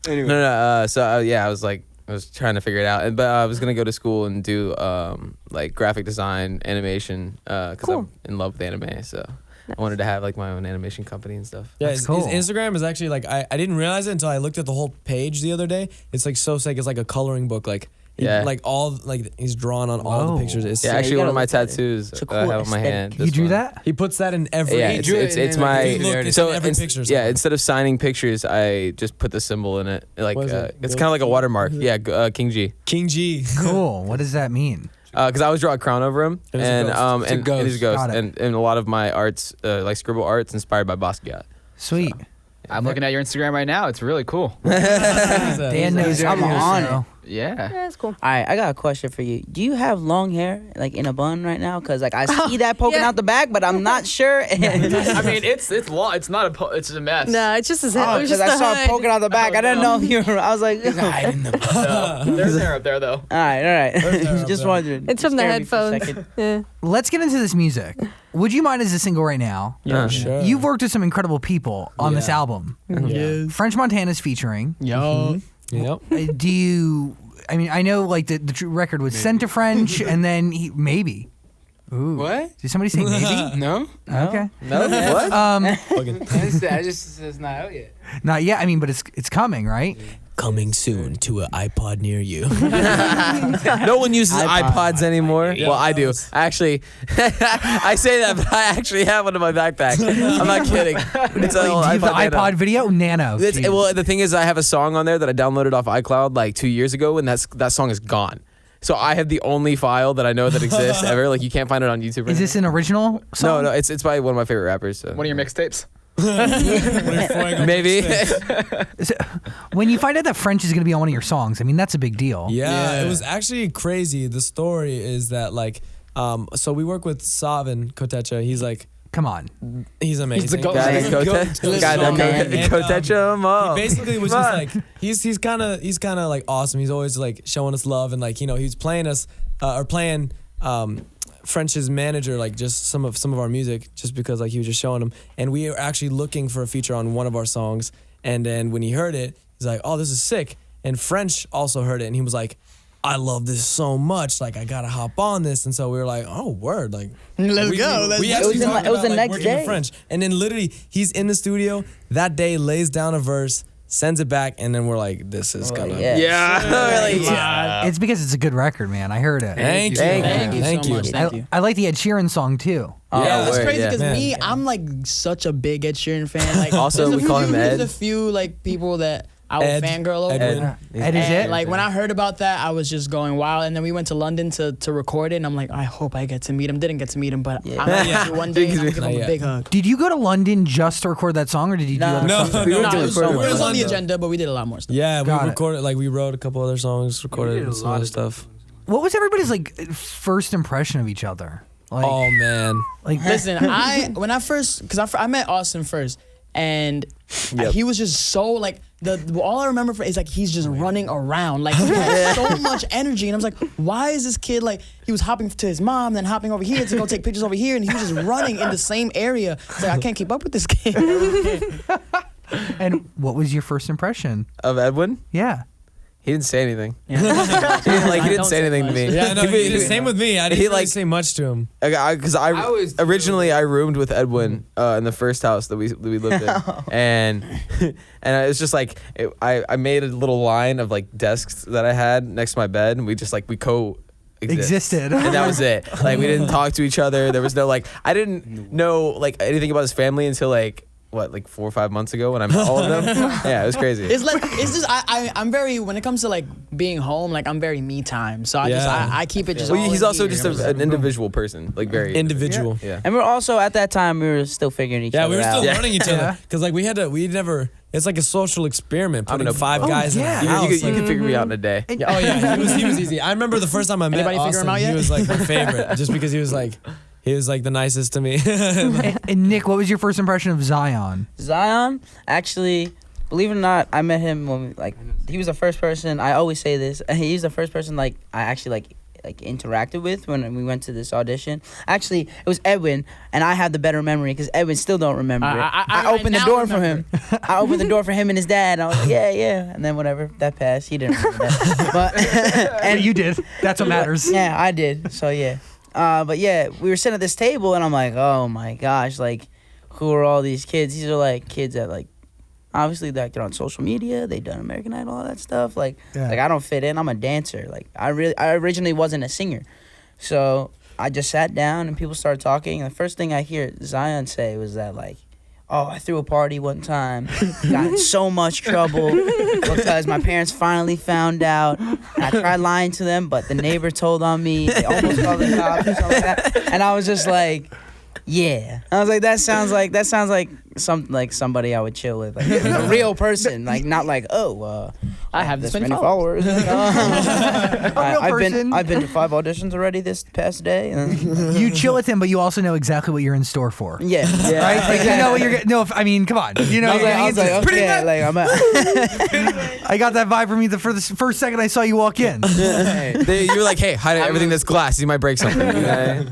[SPEAKER 7] Anyway. So I was like, I was trying to figure it out, but I was gonna go to school and do like graphic design, animation, because I'm in love with anime. So I wanted to have like my own animation company and stuff.
[SPEAKER 2] Yeah,
[SPEAKER 1] That's
[SPEAKER 2] his
[SPEAKER 1] cool.
[SPEAKER 2] Instagram is actually like I didn't realize it until I looked at the whole page the other day. It's like so sick. It's like a coloring book. Like like all like he's drawn on all the pictures. It's
[SPEAKER 7] Yeah,
[SPEAKER 2] sick.
[SPEAKER 7] actually
[SPEAKER 3] you
[SPEAKER 7] one of my
[SPEAKER 3] gotta look at it.
[SPEAKER 7] tattoos
[SPEAKER 3] It's a
[SPEAKER 7] that I
[SPEAKER 3] cool
[SPEAKER 7] have on my
[SPEAKER 3] aesthetic.
[SPEAKER 7] hand.
[SPEAKER 1] You
[SPEAKER 7] this
[SPEAKER 1] drew
[SPEAKER 7] one.
[SPEAKER 1] that?
[SPEAKER 2] He puts that in every.
[SPEAKER 7] Yeah,
[SPEAKER 4] He drew it
[SPEAKER 7] it's
[SPEAKER 4] and then,
[SPEAKER 7] my
[SPEAKER 4] like,
[SPEAKER 2] Look, it's
[SPEAKER 7] so
[SPEAKER 2] in every
[SPEAKER 7] ins-
[SPEAKER 2] picture
[SPEAKER 7] yeah.
[SPEAKER 2] somewhere.
[SPEAKER 7] Instead of signing pictures, I just put the symbol in it. Like
[SPEAKER 2] What is it?
[SPEAKER 7] it's kind of like a watermark. Yeah, King G.
[SPEAKER 2] King G.
[SPEAKER 1] Cool. What does that mean?
[SPEAKER 7] because I always draw a crown over him,
[SPEAKER 2] It is a
[SPEAKER 7] and
[SPEAKER 2] ghost.
[SPEAKER 4] It's a
[SPEAKER 7] and
[SPEAKER 4] ghost.
[SPEAKER 7] it is a ghost,
[SPEAKER 1] Got it.
[SPEAKER 7] and a lot of my arts, like scribble arts, inspired by Basquiat.
[SPEAKER 1] Sweet.
[SPEAKER 5] I'm looking at your Instagram right now. It's really cool.
[SPEAKER 1] Dan knows
[SPEAKER 3] I'm
[SPEAKER 1] your
[SPEAKER 3] on
[SPEAKER 1] show.
[SPEAKER 5] Yeah.
[SPEAKER 8] Yeah, that's cool.
[SPEAKER 3] All right, I got a question for you. Do you have long hair, like in a bun right now? Cause like I see that poking
[SPEAKER 8] Yeah.
[SPEAKER 3] out the back, but I'm not sure.
[SPEAKER 5] I mean, it's long. It's not it's a mess.
[SPEAKER 8] No, it's just his head. it was
[SPEAKER 3] Because
[SPEAKER 8] just
[SPEAKER 3] I
[SPEAKER 8] the
[SPEAKER 3] saw it
[SPEAKER 8] hood.
[SPEAKER 3] poking out the back. I didn't know if you were. I was like, all
[SPEAKER 5] There's hair up there though.
[SPEAKER 3] right.
[SPEAKER 2] there,
[SPEAKER 3] Just
[SPEAKER 2] there.
[SPEAKER 3] wondering.
[SPEAKER 8] It's from the
[SPEAKER 3] Scared me for a
[SPEAKER 8] headphones.
[SPEAKER 3] second.
[SPEAKER 8] Yeah.
[SPEAKER 1] Let's get into this music. Would you mind as a single right now?
[SPEAKER 2] Yeah, sure.
[SPEAKER 1] You've worked with some incredible people on this
[SPEAKER 2] Yeah.
[SPEAKER 1] album.
[SPEAKER 6] Yes.
[SPEAKER 1] French Montana's featuring.
[SPEAKER 6] Yo.
[SPEAKER 2] Yep.
[SPEAKER 1] Do you? I mean, I know like the record was sent to French, and then maybe. Ooh.
[SPEAKER 4] What?
[SPEAKER 1] Did somebody say maybe?
[SPEAKER 4] No?
[SPEAKER 1] Okay.
[SPEAKER 7] No, what?
[SPEAKER 4] I just it's not out yet.
[SPEAKER 1] Not yet. I mean, but it's coming, right?
[SPEAKER 2] Coming soon to an iPod near you.
[SPEAKER 7] No one uses
[SPEAKER 3] iPod.
[SPEAKER 7] iPods anymore.
[SPEAKER 2] Yeah.
[SPEAKER 7] Well, I do. Actually, I say that, but I actually have one in my backpack. I'm not kidding. It's
[SPEAKER 1] Wait,
[SPEAKER 7] an
[SPEAKER 1] do
[SPEAKER 7] old
[SPEAKER 1] you have the
[SPEAKER 7] Nano.
[SPEAKER 1] iPod video? Nano.
[SPEAKER 7] It's,
[SPEAKER 1] Jeez.
[SPEAKER 7] well, the thing is, I have a song on there that I downloaded off iCloud like 2 years ago, and that song is gone. So I have the only file that I know that exists ever. Like you can't find it on YouTube.
[SPEAKER 1] Is this an original
[SPEAKER 7] No,
[SPEAKER 1] song?
[SPEAKER 7] no, it's by one of my favorite rappers. So.
[SPEAKER 5] One of your mixtapes.
[SPEAKER 7] Maybe.
[SPEAKER 1] So, when you find out that French is going to be on one of your songs, I mean, that's a big deal.
[SPEAKER 2] Yeah, it was actually crazy. The story is that like, so we work with Savin Kotecha. He's like,
[SPEAKER 1] Come on.
[SPEAKER 2] he's amazing.
[SPEAKER 6] goat.
[SPEAKER 7] Guy
[SPEAKER 6] He's
[SPEAKER 7] that
[SPEAKER 6] a
[SPEAKER 7] Kote-
[SPEAKER 6] goat.
[SPEAKER 7] guy that
[SPEAKER 3] Man.
[SPEAKER 2] And,
[SPEAKER 7] Kotecha him up.
[SPEAKER 2] He basically was just like he's kind of like awesome. He's always like showing us love and like he's playing us or playing French's manager like just some of our music just because like he was just showing him, and we were actually looking for a feature on one of our songs, and then when he heard it, he's like, oh, this is sick. And French also heard it, and he was like, I love this so much, like I gotta hop on this. And so we were like, oh, word, like
[SPEAKER 6] Let's
[SPEAKER 2] we,
[SPEAKER 6] go.
[SPEAKER 2] We
[SPEAKER 6] Let's
[SPEAKER 2] actually
[SPEAKER 3] go.
[SPEAKER 2] talked
[SPEAKER 3] It was the
[SPEAKER 2] about, like,
[SPEAKER 3] next
[SPEAKER 2] working with
[SPEAKER 3] day.
[SPEAKER 2] French, and then literally he's in the studio that day, lays down a verse, sends it back, and then we're like, this is gonna
[SPEAKER 3] yeah.
[SPEAKER 7] Yeah.
[SPEAKER 1] It's because it's a good record, man. I heard it.
[SPEAKER 2] Thank you.
[SPEAKER 7] Thank
[SPEAKER 6] you
[SPEAKER 2] Thank
[SPEAKER 6] so
[SPEAKER 2] you.
[SPEAKER 6] much. Thank you.
[SPEAKER 1] I like the Ed Sheeran song too.
[SPEAKER 2] Yeah,
[SPEAKER 6] It's
[SPEAKER 7] word,
[SPEAKER 6] crazy
[SPEAKER 7] yeah.
[SPEAKER 6] because
[SPEAKER 2] Man.
[SPEAKER 6] me, I'm like such a big Ed Sheeran fan. Like,
[SPEAKER 7] Also,
[SPEAKER 6] there's a
[SPEAKER 7] we call
[SPEAKER 6] few-
[SPEAKER 7] him Ed.
[SPEAKER 6] There's a few like people that I would
[SPEAKER 2] Ed.
[SPEAKER 6] fangirl over.
[SPEAKER 2] Edwin.
[SPEAKER 1] Ed is
[SPEAKER 6] And
[SPEAKER 1] it?
[SPEAKER 6] like when I heard about that, I was just going wild. And then we went to London to record it, and I'm like, I hope I get to meet him. Didn't get to meet him, but
[SPEAKER 3] Yeah.
[SPEAKER 6] I'm gonna do one day. And I'm gonna give him
[SPEAKER 2] Not
[SPEAKER 6] a
[SPEAKER 2] yet.
[SPEAKER 6] big hug.
[SPEAKER 1] Did you go to London just to record that song, or did you do
[SPEAKER 3] No.
[SPEAKER 1] other
[SPEAKER 2] No,
[SPEAKER 1] stuff?
[SPEAKER 2] no,
[SPEAKER 3] were
[SPEAKER 6] No,
[SPEAKER 3] doing
[SPEAKER 6] it was,
[SPEAKER 3] so
[SPEAKER 6] it
[SPEAKER 3] much.
[SPEAKER 6] was on the agenda, but we did a lot more stuff.
[SPEAKER 2] Yeah,
[SPEAKER 1] Got
[SPEAKER 2] we
[SPEAKER 1] it.
[SPEAKER 2] recorded like we wrote a couple other songs, recorded some other stuff.
[SPEAKER 1] What was everybody's like first impression of each other? Like,
[SPEAKER 2] Oh man,
[SPEAKER 1] like
[SPEAKER 6] Listen, when I first, because I met Austin first, and
[SPEAKER 7] Yep.
[SPEAKER 6] he was just so like all I remember is like he's just running around, like he had so much energy, and I was like, why is this kid like he was hopping to his mom, then hopping over here to go take pictures over here, and he was just running in the same area. It's like I can't keep up with this kid.
[SPEAKER 1] And what was your first impression?
[SPEAKER 7] Of Edwin?
[SPEAKER 1] Yeah.
[SPEAKER 7] He didn't say anything.
[SPEAKER 6] Yeah.
[SPEAKER 7] He didn't
[SPEAKER 6] Don't
[SPEAKER 7] say
[SPEAKER 6] say
[SPEAKER 7] anything to
[SPEAKER 6] much.
[SPEAKER 7] me.
[SPEAKER 2] yeah, no, same with me. I didn't
[SPEAKER 7] He,
[SPEAKER 2] really
[SPEAKER 7] like-
[SPEAKER 2] say much to him.
[SPEAKER 7] Because I
[SPEAKER 4] was too.
[SPEAKER 7] originally I roomed with Edwin in the first house that we lived in, and it was just like I made a little line of like desks that I had next to my bed, and we just like we
[SPEAKER 1] Existed.
[SPEAKER 7] and that was it. Like we didn't talk to each other. There was no like I didn't know like anything about his family until like 4 or 5 months ago when I met all of them. Yeah, it was crazy.
[SPEAKER 6] It's like it's just I'm very when it comes to like being home, like I'm very me time. So I keep it just.
[SPEAKER 7] Well,
[SPEAKER 6] all
[SPEAKER 7] he's
[SPEAKER 6] in
[SPEAKER 7] also
[SPEAKER 6] here.
[SPEAKER 7] just an individual person, like very
[SPEAKER 2] Individual.
[SPEAKER 7] Yeah.
[SPEAKER 3] And we're also at that time we were still figuring each
[SPEAKER 2] Yeah,
[SPEAKER 3] other
[SPEAKER 2] we were still
[SPEAKER 3] out.
[SPEAKER 2] learning each other because like we never. It's like a social experiment.
[SPEAKER 7] I'm
[SPEAKER 2] Putting
[SPEAKER 7] gonna-
[SPEAKER 2] 5 guys
[SPEAKER 1] yeah.
[SPEAKER 2] in a
[SPEAKER 7] You,
[SPEAKER 2] house.
[SPEAKER 7] you could figure me out in a day.
[SPEAKER 2] Yeah, oh yeah, he was easy. I remember the first time I met
[SPEAKER 6] Anybody figure him
[SPEAKER 2] Austin,
[SPEAKER 6] out yet?
[SPEAKER 2] he was like my favorite, just because he was like the nicest to me.
[SPEAKER 1] And Nick, what was your first impression of Zion?
[SPEAKER 3] Zion, actually, believe it or not, I met him when he was the first person. I always say this. He's the first person I actually interacted with when we went to this audition. Actually, it was Edwin, and I have the better memory because Edwin still don't remember it. I opened the
[SPEAKER 6] now
[SPEAKER 3] door for
[SPEAKER 6] remember.
[SPEAKER 3] him. I opened the door for him and his dad. And I was like, yeah, and then whatever that passed, he didn't remember that. But
[SPEAKER 1] And you did. That's what matters.
[SPEAKER 3] yeah, I did. So yeah. But yeah, we were sitting at this table, and I'm like, oh my gosh, like, who are all these kids? These are like kids that like, obviously like they're on social media, they done American Idol, all that stuff. Like,
[SPEAKER 1] Yeah.
[SPEAKER 3] like I don't fit in. I'm a dancer. Like I originally wasn't a singer, so I just sat down and people started talking. And the first thing I hear Zion say was that like, oh, I threw a party one time, got in so much trouble because my parents finally found out. I tried lying to them, but the neighbor told on me. They almost called the cops or something like that. And I was just like, yeah. I was like, that sounds like something like somebody I would chill with, like a real person, like not like, oh,
[SPEAKER 6] I have this many
[SPEAKER 3] followers.
[SPEAKER 1] person.
[SPEAKER 3] I've been to 5 auditions already this past day.
[SPEAKER 1] You chill with him, but you also know exactly what you're in store for.
[SPEAKER 3] Yeah,
[SPEAKER 1] Right? Like, you know what you're getting. No, I mean, come on. You know,
[SPEAKER 3] I was like, okay, like I'm at.
[SPEAKER 1] I got that vibe from you for the first second I saw you walk in.
[SPEAKER 7] You were like, hey, hide everything that's glass. You might break something. You know?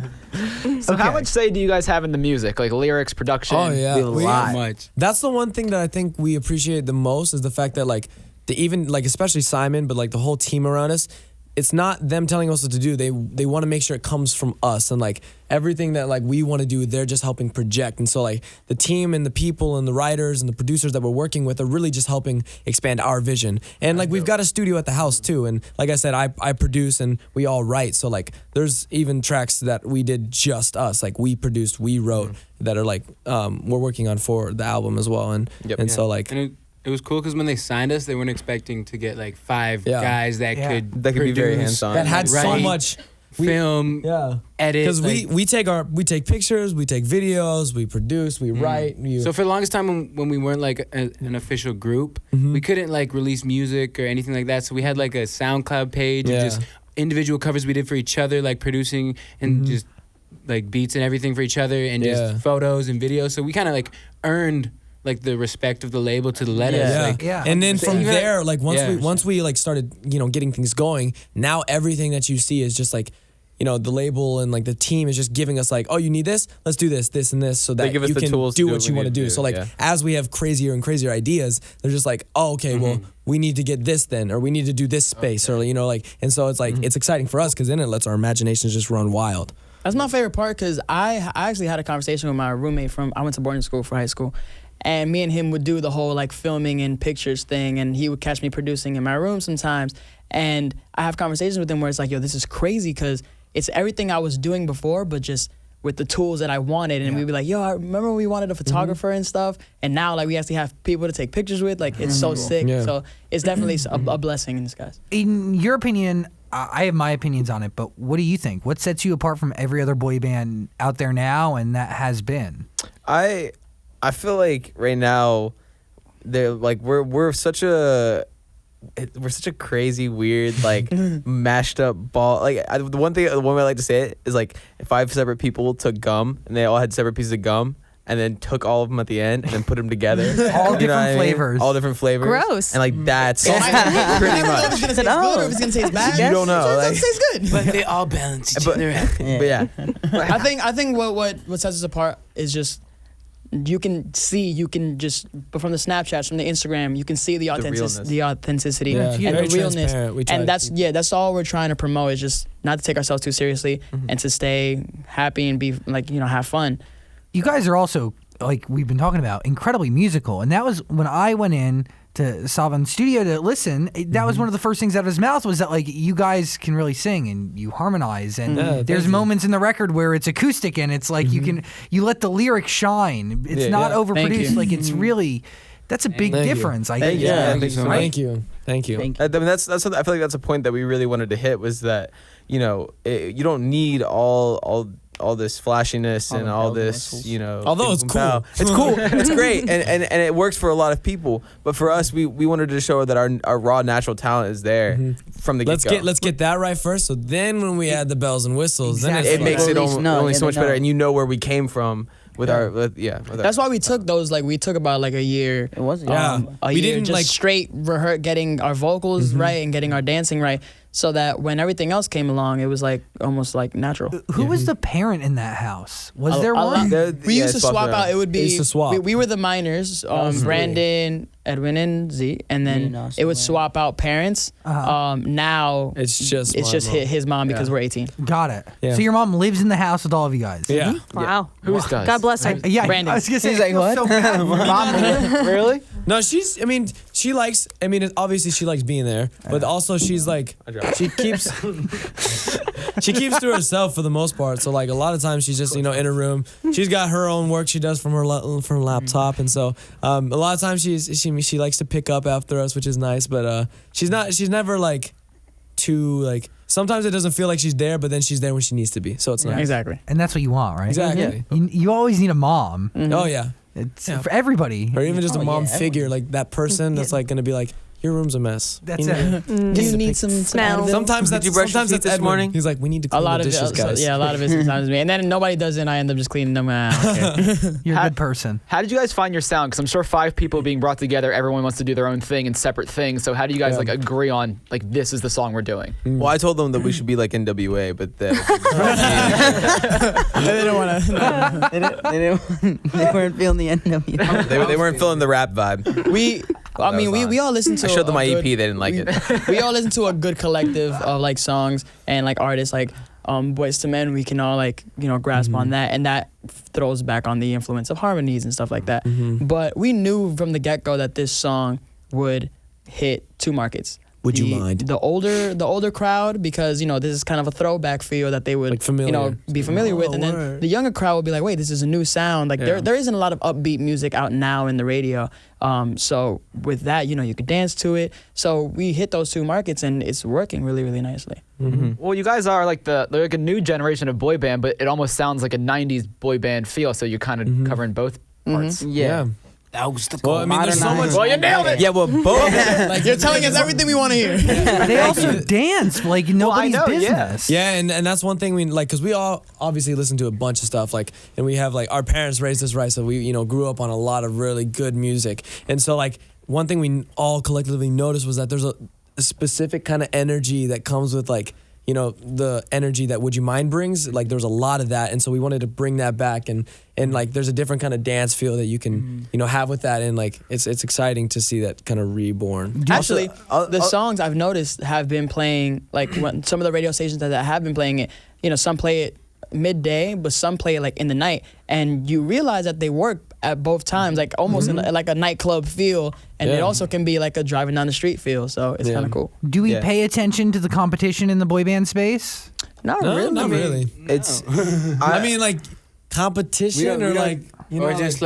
[SPEAKER 5] So how much say do you guys have in the music, like lyrics, production?
[SPEAKER 2] Oh yeah,
[SPEAKER 4] Much.
[SPEAKER 2] That's the one thing that I think we appreciate the most is the fact that like even like especially Simon, but like the whole team around us, it's not them telling us what to do. They want to make sure it comes from us, and like everything that like we want to do, they're just helping project. And so like the team and the people and the writers and the producers that we're working with are really just helping expand our vision. And like we've got a studio at the house too, and like I said, I produce and we all write. So like there's even tracks that we did just us, like we produced, we wrote, that are like we're working on for the album as well. And so like.
[SPEAKER 4] And it was cool because when they signed us, they weren't expecting to get like 5 guys that could
[SPEAKER 7] be very
[SPEAKER 4] produce,
[SPEAKER 7] hands-on.
[SPEAKER 2] That had so
[SPEAKER 4] write,
[SPEAKER 2] much
[SPEAKER 4] film, edit.
[SPEAKER 2] Because
[SPEAKER 4] like,
[SPEAKER 2] we take pictures, we take videos, we produce, we write.
[SPEAKER 4] So for the longest time when we weren't like an official group, we couldn't like release music or anything like that. So we had like a SoundCloud page of just individual covers we did for each other, like producing and just like beats and everything for each other, and just photos and videos. So we kind of like earned like the respect of the label to let us. Like,
[SPEAKER 2] And then from
[SPEAKER 4] even
[SPEAKER 2] there, like once we like started, getting things going, now everything that you see is just like, the label and like the team is just giving us like, oh, you need this? Let's do this, this, and this, so that
[SPEAKER 7] give us
[SPEAKER 2] you
[SPEAKER 7] the
[SPEAKER 2] can
[SPEAKER 7] tools to
[SPEAKER 2] do
[SPEAKER 7] do
[SPEAKER 2] what
[SPEAKER 7] what
[SPEAKER 2] you
[SPEAKER 7] we
[SPEAKER 2] want to
[SPEAKER 7] need to
[SPEAKER 2] do.
[SPEAKER 7] do,
[SPEAKER 2] So like as we have crazier and crazier ideas, they're just like, oh, okay, well, we need to get this then, or we need to do this space, or and so it's like it's exciting for us because then it lets our imaginations just run wild.
[SPEAKER 6] That's my favorite part because I actually had a conversation with my roommate I went to boarding school for high school. And me and him would do the whole like filming and pictures thing, and he would catch me producing in my room sometimes. And I have conversations with him where it's like, yo, this is crazy because it's everything I was doing before, but just with the tools that I wanted. And we'd be like, yo, I remember when we wanted a photographer and stuff, and now like we actually have people to take pictures with. Like it's so sick.
[SPEAKER 2] Yeah.
[SPEAKER 6] So it's definitely a blessing in disguise.
[SPEAKER 1] In your opinion, I have my opinions on it, but what do you think? What sets you apart from every other boy band out there now and that has been?
[SPEAKER 7] I feel like right now, they're like we're such a crazy, weird, like mashed up ball. Like the one way I like to say it is like if 5 separate people took gum and they all had separate pieces of gum and then took all of them at the end and then put them together,
[SPEAKER 1] All different flavors.
[SPEAKER 7] all different flavors.
[SPEAKER 8] Gross.
[SPEAKER 7] And like that's
[SPEAKER 6] Pretty
[SPEAKER 7] pretty
[SPEAKER 6] much. If
[SPEAKER 7] much.
[SPEAKER 6] it's gonna taste good or if it's gonna taste bad.
[SPEAKER 7] You don't know.
[SPEAKER 6] It
[SPEAKER 7] Like,
[SPEAKER 6] tastes good.
[SPEAKER 4] but they all balance each other out.
[SPEAKER 7] but yeah,
[SPEAKER 6] I think what sets us apart is just you can just but from the Snapchats, from the Instagram, you can see the authenticity
[SPEAKER 2] Yeah,
[SPEAKER 6] and
[SPEAKER 2] very
[SPEAKER 6] the realness.
[SPEAKER 2] transparent. We try
[SPEAKER 6] And
[SPEAKER 2] to
[SPEAKER 6] that's all we're trying to promote is just not to take ourselves too seriously and to stay happy and be like, have fun.
[SPEAKER 1] You guys are also, like we've been talking about, incredibly musical. And that was when I went in to Salvan's studio to listen, that was one of the first things out of his mouth was that like you guys can really sing and you harmonize, and there's moments in the record where it's acoustic and it's like you let the lyrics shine. It's not overproduced. Like it's really, that's a big difference. I think.
[SPEAKER 7] Thank you so much.
[SPEAKER 2] Thank you.
[SPEAKER 7] I mean, that's I feel like that's a point that we really wanted to hit was that you don't need all this flashiness and all this,
[SPEAKER 2] Although it's cool.
[SPEAKER 7] It's cool. It's great. And it works for a lot of people. But for us, we wanted to show that our raw natural talent is there from the get-go.
[SPEAKER 2] Let's get that right first. So then when we add the bells and whistles, then
[SPEAKER 7] it makes it only so much better.
[SPEAKER 3] know.
[SPEAKER 7] And you know where we came from with our,
[SPEAKER 6] That's why we took those, like we took about like a year.
[SPEAKER 3] It was
[SPEAKER 6] A
[SPEAKER 2] We
[SPEAKER 6] year
[SPEAKER 2] didn't,
[SPEAKER 6] just
[SPEAKER 2] like-
[SPEAKER 6] straight getting our vocals right and getting our dancing right, so that when everything else came along, it was like almost like natural.
[SPEAKER 1] Who was the parent in that house? Was there one?
[SPEAKER 6] We used to swap out. It would be
[SPEAKER 2] used to swap.
[SPEAKER 6] We were the minors, Brandon, Edwin, and Z, and then
[SPEAKER 3] Me and
[SPEAKER 6] it would
[SPEAKER 3] Austin,
[SPEAKER 6] swap out parents. Now
[SPEAKER 2] it's just
[SPEAKER 6] it's
[SPEAKER 2] my
[SPEAKER 6] just
[SPEAKER 2] mom.
[SPEAKER 6] his mom because we're 18.
[SPEAKER 1] Got it.
[SPEAKER 2] Yeah.
[SPEAKER 1] So your mom lives in the house with all of you guys.
[SPEAKER 2] Yeah.
[SPEAKER 8] Wow.
[SPEAKER 5] Who's does?
[SPEAKER 8] God bless her.
[SPEAKER 1] Yeah,
[SPEAKER 6] Brandon.
[SPEAKER 1] I was gonna say
[SPEAKER 3] He's like,
[SPEAKER 1] I feel
[SPEAKER 3] what?
[SPEAKER 1] so bad.
[SPEAKER 5] Really?
[SPEAKER 2] No, she's. I mean, she likes. I mean, obviously she likes being there, but also she's like, she keeps. She keeps to herself for the most part. So like a lot of times she's just in her room. She's got her own work she does from her laptop, and so a lot of times she likes to pick up after us, which is nice. But she's never like too like. Sometimes it doesn't feel like she's there, but then she's there when she needs to be. So it's nice.
[SPEAKER 6] Exactly.
[SPEAKER 1] And that's what you want, right?
[SPEAKER 2] Exactly.
[SPEAKER 1] You always need a mom.
[SPEAKER 2] Oh yeah.
[SPEAKER 1] It's for everybody.
[SPEAKER 2] Or even just a mom
[SPEAKER 3] yeah,
[SPEAKER 2] figure, like that person that's like gonna be like, your room's a mess.
[SPEAKER 1] That's
[SPEAKER 2] You know?
[SPEAKER 1] it.
[SPEAKER 6] Do you need some
[SPEAKER 8] Smell.
[SPEAKER 6] Advil?
[SPEAKER 2] Sometimes that's
[SPEAKER 7] you brush your
[SPEAKER 2] sometimes
[SPEAKER 7] teeth
[SPEAKER 2] that's
[SPEAKER 7] this
[SPEAKER 2] Edwin.
[SPEAKER 7] morning?
[SPEAKER 2] He's like, we need to
[SPEAKER 6] A
[SPEAKER 2] clean
[SPEAKER 6] lot
[SPEAKER 2] the
[SPEAKER 6] of
[SPEAKER 2] dishes,
[SPEAKER 6] it,
[SPEAKER 2] guys.
[SPEAKER 6] yeah, a lot of it sometimes me, and then nobody does it. And I end up just cleaning them out.
[SPEAKER 1] You're a
[SPEAKER 5] How-
[SPEAKER 1] good person.
[SPEAKER 5] How did you guys find your sound? Because I'm sure 5 people being brought together, everyone wants to do their own thing and separate things. So how do you guys like agree on like this is the song we're doing?
[SPEAKER 7] Well, I told them that we should be like NWA, but
[SPEAKER 6] they don't want to.
[SPEAKER 3] They weren't feeling the NW.
[SPEAKER 7] they weren't feeling the rap vibe.
[SPEAKER 6] We all listen to.
[SPEAKER 7] I showed them my EP.
[SPEAKER 6] good-
[SPEAKER 7] They didn't like it.
[SPEAKER 6] We all listen to a good collective of like songs and like artists like Boys to Men. We can all like grasp on that, and that throws back on the influence of harmonies and stuff like that. But we knew from the get-go that this song would hit 2 markets.
[SPEAKER 2] Would you mind?
[SPEAKER 6] The older crowd, because this is kind of a throwback feel that they would
[SPEAKER 2] Like familiar.
[SPEAKER 6] be familiar with, and then
[SPEAKER 2] word.
[SPEAKER 6] the younger crowd would be like, wait, this is a new sound. Like there isn't a lot of upbeat music out now in the radio. So with that, you could dance to it. So we hit those 2 markets, and it's working really, really nicely.
[SPEAKER 5] Well, you guys are like like a new generation of boy band, but it almost sounds like a 90s boy band feel. So you're kind of covering both parts.
[SPEAKER 2] Yeah.
[SPEAKER 3] That was the
[SPEAKER 2] Well, I mean, there's so much.
[SPEAKER 5] Well, you nailed it.
[SPEAKER 7] Yeah, well, both.
[SPEAKER 2] Like,
[SPEAKER 6] You're telling us everything we want to hear.
[SPEAKER 1] They also dance like nobody's
[SPEAKER 5] know, yeah.
[SPEAKER 1] business.
[SPEAKER 2] Yeah, and that's one thing we like, because we all obviously listen to a bunch of stuff, like, and we have like our parents raised us right, so we grew up on a lot of really good music, and so like one thing we all collectively noticed was that there's a specific kind of energy that comes with like the energy that Would You Mind brings. Like there's a lot of that, and so we wanted to bring that back, and like there's a different kind of dance feel that you can have with that, and like it's exciting to see that kind of reborn.
[SPEAKER 6] Actually, the songs I've noticed have been playing, like when some of the radio stations that have been playing it, some play it midday, but some play it like in the night, and you realize that they work at both times, like almost in like a nightclub feel, and it also can be like a driving down the street feel, so it's kind of cool.
[SPEAKER 1] Do we pay attention to the competition in the boy band space?
[SPEAKER 6] Not
[SPEAKER 2] No,
[SPEAKER 6] really.
[SPEAKER 2] not really.
[SPEAKER 7] It's
[SPEAKER 2] I mean, like competition
[SPEAKER 7] we
[SPEAKER 2] or
[SPEAKER 7] don't-
[SPEAKER 2] like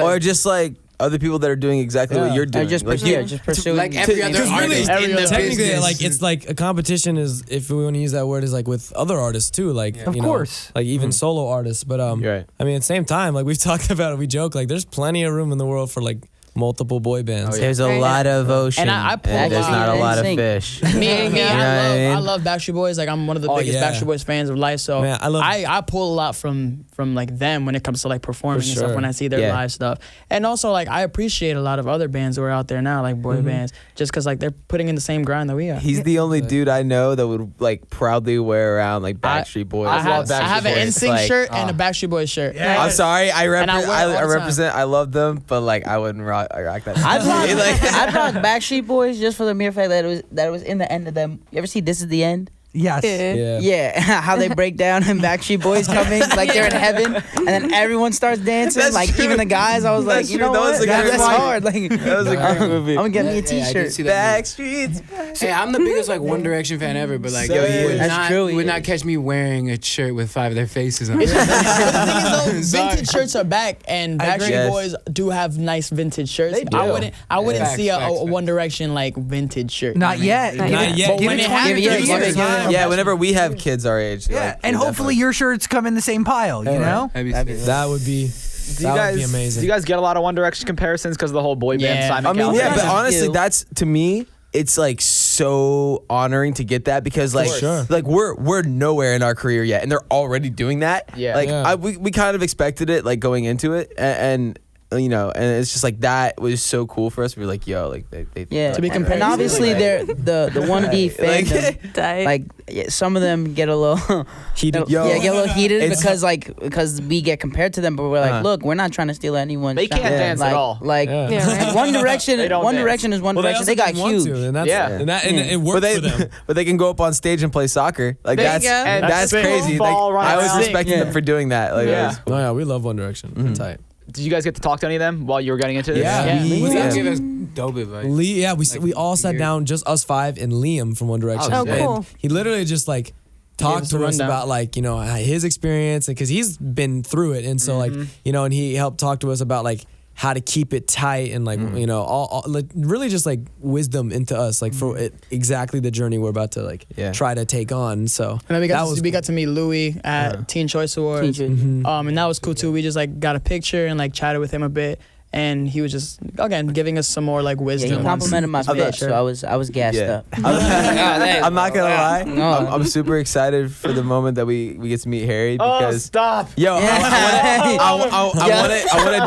[SPEAKER 7] or just like other people that are doing exactly what you're doing.
[SPEAKER 3] Just
[SPEAKER 7] like
[SPEAKER 3] pursue
[SPEAKER 4] Like every other
[SPEAKER 2] Because really,
[SPEAKER 4] artist in the
[SPEAKER 2] technically,
[SPEAKER 4] business.
[SPEAKER 2] like it's like a competition is, if we want to use that word, is like with other artists too. Like
[SPEAKER 1] Of
[SPEAKER 2] you know,
[SPEAKER 1] course.
[SPEAKER 2] like even solo artists. But
[SPEAKER 7] You're right.
[SPEAKER 2] I mean, at the same time, like we've talked about it, we joke like there's plenty of room in the world for like multiple boy bands.
[SPEAKER 7] There's a lot of ocean,
[SPEAKER 6] And I pull
[SPEAKER 7] and there's
[SPEAKER 6] a
[SPEAKER 7] not a lot of
[SPEAKER 3] NSYNC.
[SPEAKER 7] fish.
[SPEAKER 6] Me,
[SPEAKER 7] You know what I mean?
[SPEAKER 6] I love Backstreet Boys. Like I'm one of the biggest
[SPEAKER 2] yeah.
[SPEAKER 6] Backstreet Boys fans of life. So
[SPEAKER 2] Man, I love-
[SPEAKER 6] I pull a lot from like them when it comes to like performing
[SPEAKER 2] For
[SPEAKER 6] and stuff
[SPEAKER 2] sure.
[SPEAKER 6] when I see their
[SPEAKER 7] Yeah.
[SPEAKER 6] live stuff. And also like I appreciate a lot of other bands who are out there now, like boy bands, just because like they're putting in the same grind that we are.
[SPEAKER 7] He's the only dude I know that would like proudly wear around like Backstreet Boys.
[SPEAKER 5] I love
[SPEAKER 6] I have an
[SPEAKER 5] Backstreet Boys.
[SPEAKER 6] NSYNC
[SPEAKER 7] Like,
[SPEAKER 6] shirt and a Backstreet Boys shirt.
[SPEAKER 7] I'm sorry, I,
[SPEAKER 6] And I wear it all
[SPEAKER 7] I
[SPEAKER 6] the time.
[SPEAKER 7] represent. I love them, but like I wouldn't rock that.
[SPEAKER 3] I'd rock Backstreet Boys just for the mere fact that it was in the end of them. You ever see This Is the End?
[SPEAKER 1] Yes.
[SPEAKER 2] Yeah.
[SPEAKER 3] Yeah, how they break down and Backstreet Boys coming like they're in heaven, and then everyone starts dancing.
[SPEAKER 7] That's
[SPEAKER 3] like
[SPEAKER 7] true.
[SPEAKER 3] even the guys, I was like,
[SPEAKER 7] That's
[SPEAKER 3] you
[SPEAKER 7] true.
[SPEAKER 3] know
[SPEAKER 7] That was
[SPEAKER 3] what?
[SPEAKER 7] a good
[SPEAKER 3] That's
[SPEAKER 7] movie.
[SPEAKER 3] hard. Like
[SPEAKER 7] That was a great movie.
[SPEAKER 3] I'm gonna get me a
[SPEAKER 4] Yeah, I did
[SPEAKER 3] T-shirt.
[SPEAKER 4] see that movie.
[SPEAKER 7] Backstreets.
[SPEAKER 4] Hey, I'm the biggest like One Direction fan ever, but like
[SPEAKER 7] Yo, he
[SPEAKER 4] would
[SPEAKER 7] is.
[SPEAKER 3] That's
[SPEAKER 4] not
[SPEAKER 3] true, he
[SPEAKER 4] would
[SPEAKER 3] is.
[SPEAKER 4] not catch me wearing a shirt with 5 of their faces on it.
[SPEAKER 6] The thing is though, vintage shirts are back, and
[SPEAKER 1] I agree.
[SPEAKER 6] Backstreet
[SPEAKER 7] Yes.
[SPEAKER 6] Boys do have nice vintage shirts.
[SPEAKER 5] They do.
[SPEAKER 6] I wouldn't
[SPEAKER 4] Facts,
[SPEAKER 6] see a
[SPEAKER 4] facts,
[SPEAKER 6] One Direction like vintage shirt.
[SPEAKER 1] Not yet.
[SPEAKER 8] Not
[SPEAKER 1] Give
[SPEAKER 8] yet.
[SPEAKER 1] it-
[SPEAKER 2] yet.
[SPEAKER 1] Give
[SPEAKER 6] But when
[SPEAKER 1] it
[SPEAKER 6] it
[SPEAKER 1] 20
[SPEAKER 6] happens,
[SPEAKER 1] years.
[SPEAKER 3] give it time.
[SPEAKER 7] Yeah, whenever we have kids our age.
[SPEAKER 1] Yeah,
[SPEAKER 7] like,
[SPEAKER 1] and
[SPEAKER 7] we'll
[SPEAKER 1] hopefully your shirts come in the same pile, you know?
[SPEAKER 4] That'd be sick.
[SPEAKER 2] That would be.
[SPEAKER 5] Do you
[SPEAKER 2] That
[SPEAKER 5] guys
[SPEAKER 2] would be amazing.
[SPEAKER 5] Do you guys get a lot of One Direction comparisons because of the whole boy band
[SPEAKER 6] Yeah.
[SPEAKER 5] Simon
[SPEAKER 7] I mean,
[SPEAKER 5] Cowell
[SPEAKER 7] yeah,
[SPEAKER 5] thing?
[SPEAKER 7] but honestly,
[SPEAKER 3] do.
[SPEAKER 7] that's to me. It's like so honoring to get that because like
[SPEAKER 2] sure.
[SPEAKER 7] like we're nowhere in our career yet and they're already doing that.
[SPEAKER 5] Yeah.
[SPEAKER 7] Like
[SPEAKER 2] Yeah.
[SPEAKER 7] we kind of expected it like going into it and you know and it's just like that was so cool for us. We were like, yo, like they
[SPEAKER 3] Yeah,
[SPEAKER 6] To be
[SPEAKER 3] and
[SPEAKER 6] compared.
[SPEAKER 3] obviously they're the 1D fandom.
[SPEAKER 8] Died.
[SPEAKER 3] Like some of them get a little
[SPEAKER 2] Heated.
[SPEAKER 7] Yo,
[SPEAKER 3] get a little heated
[SPEAKER 7] it's-
[SPEAKER 3] because we get compared to them, but we're like,
[SPEAKER 7] Uh-huh.
[SPEAKER 3] look, we're not trying to steal anyone's.
[SPEAKER 5] They can't
[SPEAKER 3] shine.
[SPEAKER 5] dance
[SPEAKER 3] like,
[SPEAKER 5] at all.
[SPEAKER 3] Like
[SPEAKER 2] Yeah.
[SPEAKER 8] Yeah, right.
[SPEAKER 3] One Direction,
[SPEAKER 5] They don't
[SPEAKER 3] One
[SPEAKER 5] dance.
[SPEAKER 3] Direction is One
[SPEAKER 2] Well,
[SPEAKER 3] Direction. They got
[SPEAKER 2] didn't want
[SPEAKER 3] huge.
[SPEAKER 2] to, and that's,
[SPEAKER 5] Yeah.
[SPEAKER 2] and that and
[SPEAKER 3] Yeah.
[SPEAKER 2] it worked
[SPEAKER 7] but
[SPEAKER 2] for them.
[SPEAKER 7] but they can go up on stage and play soccer. Like
[SPEAKER 8] There you
[SPEAKER 7] that's
[SPEAKER 8] go.
[SPEAKER 5] And
[SPEAKER 7] that's
[SPEAKER 5] sing,
[SPEAKER 7] crazy. Like,
[SPEAKER 5] fall, run
[SPEAKER 7] I was
[SPEAKER 5] around.
[SPEAKER 7] respecting
[SPEAKER 3] Yeah.
[SPEAKER 7] them for doing that. Like,
[SPEAKER 5] Yeah.
[SPEAKER 7] it was cool.
[SPEAKER 2] Oh yeah, we love One Direction. They're tight.
[SPEAKER 5] did you guys get to talk to any of them while you were getting into this?
[SPEAKER 2] Yeah.
[SPEAKER 4] Liam gave us dope advice.
[SPEAKER 2] We all sat down, just us 5 and Liam from One Direction.
[SPEAKER 8] Oh, cool.
[SPEAKER 2] And he literally just like talked
[SPEAKER 6] us
[SPEAKER 2] to
[SPEAKER 6] a
[SPEAKER 2] us
[SPEAKER 6] rundown.
[SPEAKER 2] about like, you know, his experience, and because he's been through it, and so like, you know, and he helped talk to us about like how to keep it tight and like, you know, all like really just like wisdom into us, like for exactly the journey we're about to like try to take on. So
[SPEAKER 6] And then we got to meet Louis at Teen Choice Awards. And that was cool too. We just like got a picture and like chatted with him a bit. And he was just, again, giving us some more like
[SPEAKER 3] Yeah,
[SPEAKER 6] wisdom.
[SPEAKER 3] he complimented my pitch, so I was gassed up.
[SPEAKER 7] I'm not gonna lie.
[SPEAKER 3] No.
[SPEAKER 7] I'm super excited for the moment that we get to meet Harry because
[SPEAKER 5] stop.
[SPEAKER 7] yo, I want